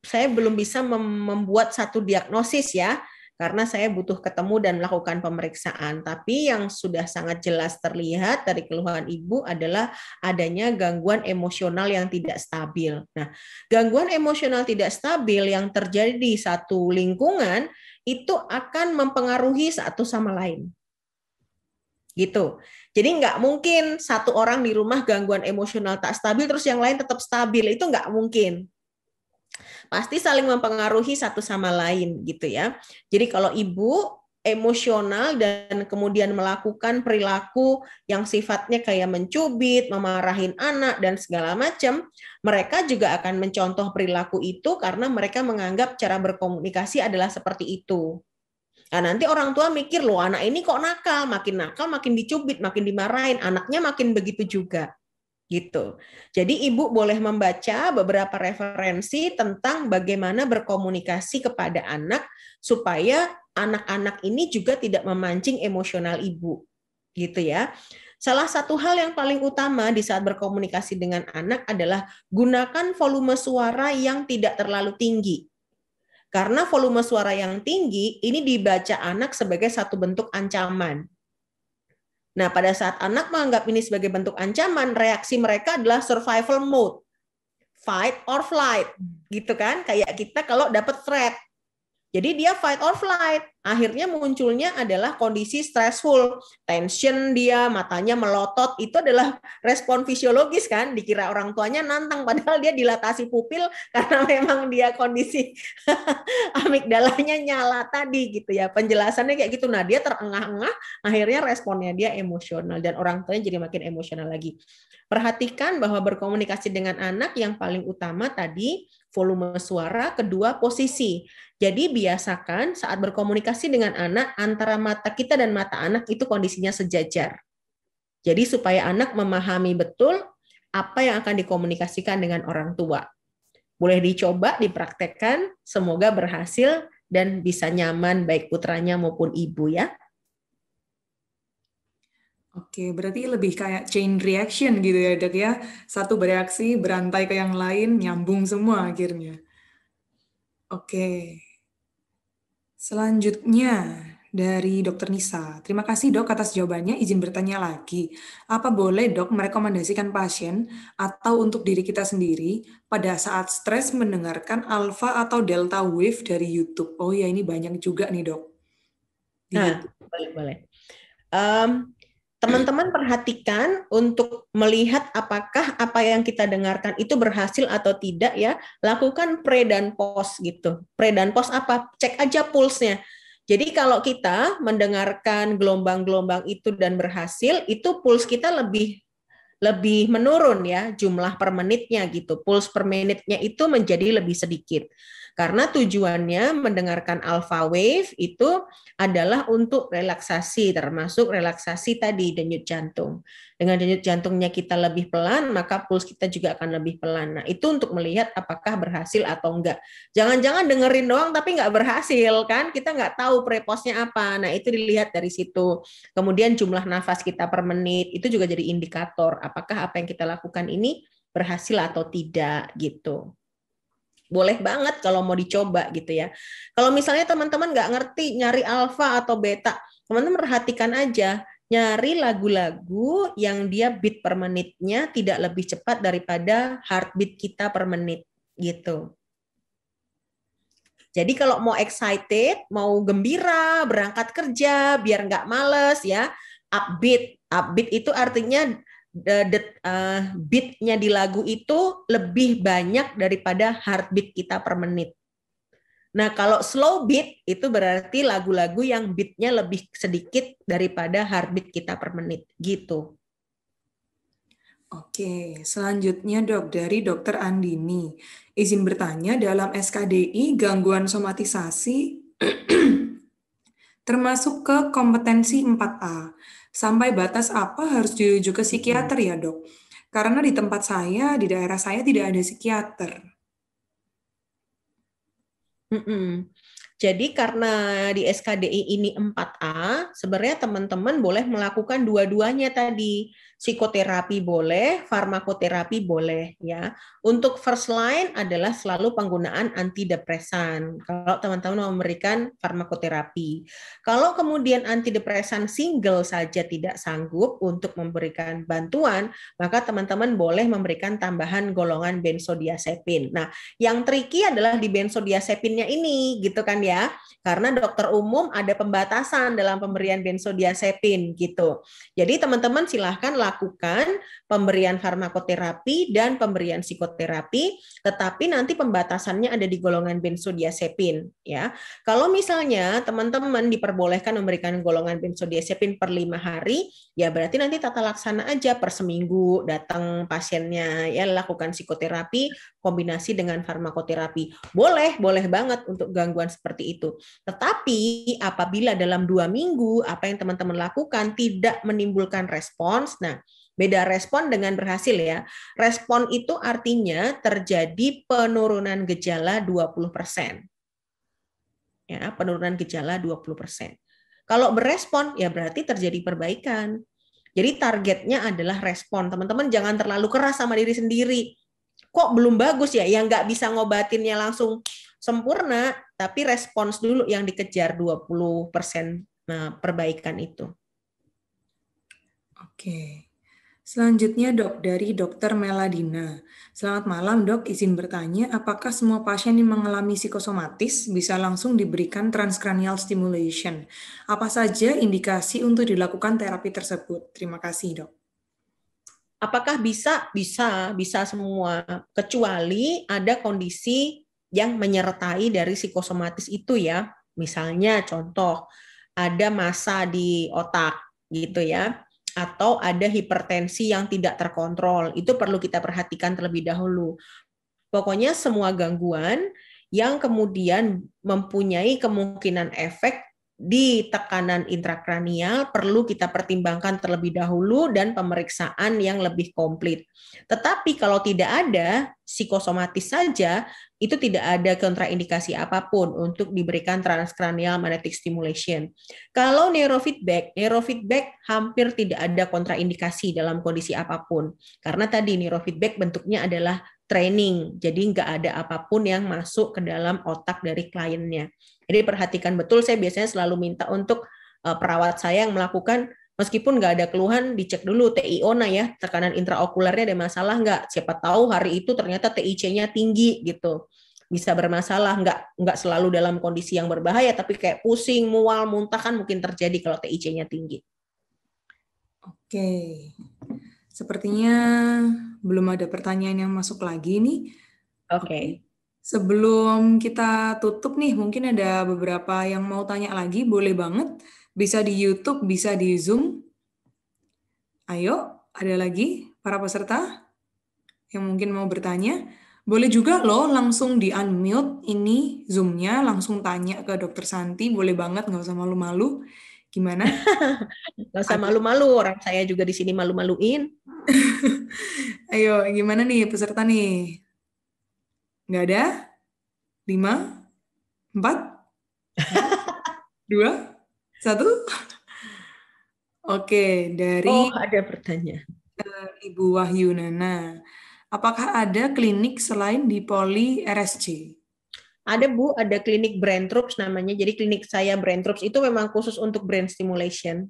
saya belum bisa membuat satu diagnosis ya, karena saya butuh ketemu dan melakukan pemeriksaan. Tapi yang sudah sangat jelas terlihat dari keluhan Ibu adalah adanya gangguan emosional yang tidak stabil. Nah, gangguan emosional tidak stabil yang terjadi di satu lingkungan itu akan mempengaruhi satu sama lain. Gitu. Jadi nggak mungkin satu orang di rumah gangguan emosional tak stabil terus yang lain tetap stabil, itu nggak mungkin. Pasti saling mempengaruhi satu sama lain gitu ya. Jadi kalau ibu emosional dan kemudian melakukan perilaku yang sifatnya kayak mencubit, memarahin anak dan segala macam, mereka juga akan mencontoh perilaku itu karena mereka menganggap cara berkomunikasi adalah seperti itu. Nah, nanti orang tua mikir, loh anak ini kok nakal, makin dicubit, makin dimarahin, anaknya makin begitu juga. Gitu. Jadi ibu boleh membaca beberapa referensi tentang bagaimana berkomunikasi kepada anak supaya anak-anak ini juga tidak memancing emosional ibu. Gitu ya. Salah satu hal yang paling utama di saat berkomunikasi dengan anak adalah gunakan volume suara yang tidak terlalu tinggi. Karena volume suara yang tinggi ini dibaca anak sebagai satu bentuk ancaman. Nah, pada saat anak menganggap ini sebagai bentuk ancaman, reaksi mereka adalah survival mode, fight or flight, gitu kan? Kayak kita kalau dapat threat. Jadi dia fight or flight. Akhirnya munculnya adalah kondisi stressful, tension dia, matanya melotot. Itu adalah respon fisiologis kan. Dikira orang tuanya nantang, padahal dia dilatasi pupil karena memang dia kondisi amigdalanya nyala tadi gitu ya. Penjelasannya kayak gitu. Nah dia terengah-engah, akhirnya responnya dia emosional dan orang tuanya jadi makin emosional lagi. Perhatikan bahwa berkomunikasi dengan anak yang paling utama tadi volume suara, kedua posisi. Jadi biasakan saat berkomunikasi dengan anak, antara mata kita dan mata anak itu kondisinya sejajar. Jadi supaya anak memahami betul apa yang akan dikomunikasikan dengan orang tua. Boleh dicoba, dipraktekkan, semoga berhasil dan bisa nyaman baik putranya maupun ibu ya. Oke, berarti lebih kayak chain reaction gitu ya, Dok ya. Satu bereaksi, berantai ke yang lain, nyambung semua akhirnya. Oke. Selanjutnya dari Dokter Nisa. Terima kasih Dok atas jawabannya. Izin bertanya lagi. Apa boleh Dok merekomendasikan pasien atau untuk diri kita sendiri pada saat stres mendengarkan alpha atau delta wave dari YouTube? Oh ya, ini banyak juga nih Dok di YouTube. Boleh. Teman-teman perhatikan untuk melihat apakah apa yang kita dengarkan itu berhasil atau tidak ya. Lakukan pre dan post gitu. Pre dan post apa? Cek aja pulsnya. Jadi kalau kita mendengarkan gelombang-gelombang itu dan berhasil, itu puls kita lebih menurun ya jumlah per menitnya gitu. Puls per menitnya itu menjadi lebih sedikit. Karena tujuannya mendengarkan alpha wave itu adalah untuk relaksasi, termasuk relaksasi tadi denyut jantung. Dengan denyut jantungnya kita lebih pelan, maka puls kita juga akan lebih pelan. Nah, itu untuk melihat apakah berhasil atau enggak. Jangan-jangan dengerin doang tapi nggak berhasil kan? Kita nggak tahu prepostnya apa. Nah, itu dilihat dari situ. Kemudian jumlah nafas kita per menit itu juga jadi indikator apakah apa yang kita lakukan ini berhasil atau tidak gitu. Boleh banget kalau mau dicoba gitu ya. Kalau misalnya teman-teman nggak ngerti nyari alfa atau beta, teman-teman perhatikan aja, nyari lagu-lagu yang dia beat per menitnya tidak lebih cepat daripada heartbeat kita per menit gitu. Jadi kalau mau excited, mau gembira, berangkat kerja, biar nggak males ya, upbeat. Upbeat itu artinya beatnya di lagu itu lebih banyak daripada heartbeat kita per menit. Nah, kalau slow beat itu berarti lagu-lagu yang beatnya lebih sedikit daripada heartbeat kita per menit, gitu. Oke, selanjutnya Dok, dari Dokter Andini. Izin bertanya, dalam SKDI gangguan somatisasi termasuk ke kompetensi 4A. Sampai batas apa harus dirujuk ke psikiater ya Dok? Karena di tempat saya, di daerah saya tidak ada psikiater. Jadi karena di SKDI ini 4A, sebenarnya teman-teman boleh melakukan dua-duanya tadi. Psikoterapi boleh, farmakoterapi boleh ya. Untuk first line adalah selalu penggunaan antidepresan. Kalau teman-teman memberikan farmakoterapi. Kalau kemudian antidepresan single saja tidak sanggup untuk memberikan bantuan, maka teman-teman boleh memberikan tambahan golongan benzodiazepin. Nah, yang tricky adalah di benzodiazepinnya ini gitu kan ya. Karena dokter umum ada pembatasan dalam pemberian benzodiazepin gitu. Jadi teman-teman silahkan lakukan pemberian farmakoterapi dan pemberian psikoterapi, tetapi nanti pembatasannya ada di golongan benzodiazepin ya. Kalau misalnya teman-teman diperbolehkan memberikan golongan benzodiazepin per 5 hari, ya berarti nanti tata laksana aja per seminggu datang pasiennya ya lakukan psikoterapi kombinasi dengan farmakoterapi. Boleh banget untuk gangguan seperti itu. Tetapi apabila dalam 2 minggu apa yang teman-teman lakukan tidak menimbulkan respons, nah beda respon dengan berhasil ya. Respon itu artinya terjadi penurunan gejala 20%. Ya, penurunan gejala 20%. Kalau berespon ya berarti terjadi perbaikan. Jadi targetnya adalah respon. Teman-teman jangan terlalu keras sama diri sendiri. Kok belum bagus ya? Yang nggak bisa ngobatinnya langsung sempurna, tapi respons dulu yang dikejar 20% perbaikan itu. Oke. Selanjutnya dok, dari dokter Meladina. Selamat malam dok, izin bertanya, apakah semua pasien yang mengalami psikosomatis bisa langsung diberikan transcranial stimulation? Apa saja indikasi untuk dilakukan terapi tersebut? Terima kasih dok. Apakah bisa? Bisa semua. Kecuali ada kondisi yang menyertai dari psikosomatis itu ya. Misalnya contoh, ada massa di otak gitu ya. Atau ada hipertensi yang tidak terkontrol. Itu perlu kita perhatikan terlebih dahulu. Pokoknya semua gangguan yang kemudian mempunyai kemungkinan efek di tekanan intrakranial perlu kita pertimbangkan terlebih dahulu dan pemeriksaan yang lebih komplit. Tetapi kalau tidak ada psikosomatis saja, itu tidak ada kontraindikasi apapun untuk diberikan transcranial magnetic stimulation. Kalau neurofeedback hampir tidak ada kontraindikasi dalam kondisi apapun. Karena tadi neurofeedback bentuknya adalah training, jadi nggak ada apapun yang masuk ke dalam otak dari kliennya. Jadi perhatikan betul, saya biasanya selalu minta untuk perawat saya yang melakukan, meskipun nggak ada keluhan, dicek dulu TIO-nya ya, tekanan intraokulernya ada masalah nggak, siapa tahu hari itu ternyata TIC-nya tinggi gitu, bisa bermasalah, nggak selalu dalam kondisi yang berbahaya, tapi kayak pusing, mual, muntah kan mungkin terjadi kalau TIC-nya tinggi. Oke. Sepertinya belum ada pertanyaan yang masuk lagi nih. Oke. Sebelum kita tutup nih, mungkin ada beberapa yang mau tanya lagi, boleh banget. Bisa di YouTube, bisa di Zoom. Ayo, ada lagi para peserta yang mungkin mau bertanya. Boleh juga loh langsung di unmute ini Zoom-nya, langsung tanya ke Dokter Santi. Boleh banget, nggak usah malu-malu. Gimana? Nggak usah malu-malu, orang saya juga di sini malu-maluin. Ayo, gimana nih peserta nih? Nggak ada? 5, 4, 2, 1. Oke, dari Oh, ada pertanyaan. Ibu Wahyu Nana. Apakah ada klinik selain di Poli RSC? Ada Bu, ada klinik brain troops namanya. Jadi klinik saya brain troops itu memang khusus untuk brain stimulation.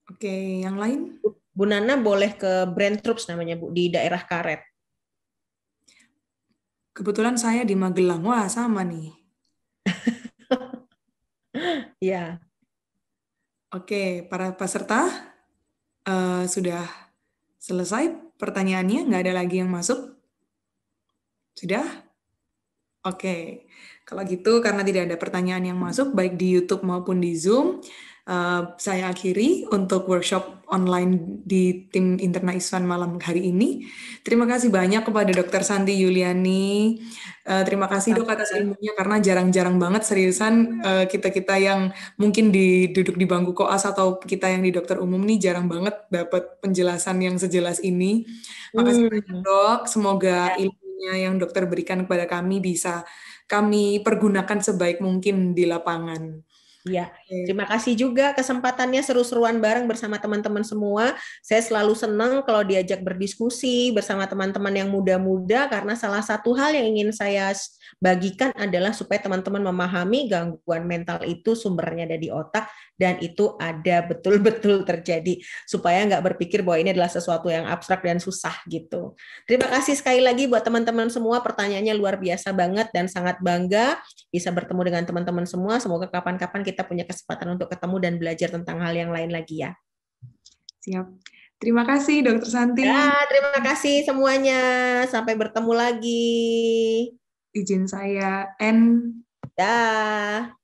Oke, yang lain? Bu Nana boleh ke brain troops namanya Bu, di daerah Karet. Kebetulan saya di Magelang. Wah, sama nih. Ya. Oke, para peserta sudah selesai pertanyaannya? Nggak ada lagi yang masuk? Sudah? Oke, kalau gitu karena tidak ada pertanyaan yang masuk baik di YouTube maupun di Zoom, saya akhiri untuk workshop online di tim Interna Iswan malam hari ini. Terima kasih banyak kepada Dr. Santi Yuliani. Terima kasih dok atas ilmunya karena jarang-jarang banget seriusan kita-kita yang mungkin duduk di bangku koas atau kita yang di dokter umum nih jarang banget dapat penjelasan yang sejelas ini. Makasih banyak dok. Semoga ilmunya yang dokter berikan kepada kami bisa kami pergunakan sebaik mungkin di lapangan. Ya, terima kasih juga kesempatannya seru-seruan bareng bersama teman-teman semua. Saya selalu senang kalau diajak berdiskusi bersama teman-teman yang muda-muda karena salah satu hal yang ingin saya bagikan adalah supaya teman-teman memahami gangguan mental itu sumbernya ada di otak dan itu ada betul-betul terjadi supaya nggak berpikir bahwa ini adalah sesuatu yang abstrak dan susah gitu. Terima kasih sekali lagi buat teman-teman semua, pertanyaannya luar biasa banget dan sangat bangga bisa bertemu dengan teman-teman semua. Semoga kapan-kapan kita punya kesempatan untuk ketemu dan belajar tentang hal yang lain lagi ya. Siap. Terima kasih Dokter Santi. Ya, terima kasih semuanya. Sampai bertemu lagi. Izin saya end. Dah.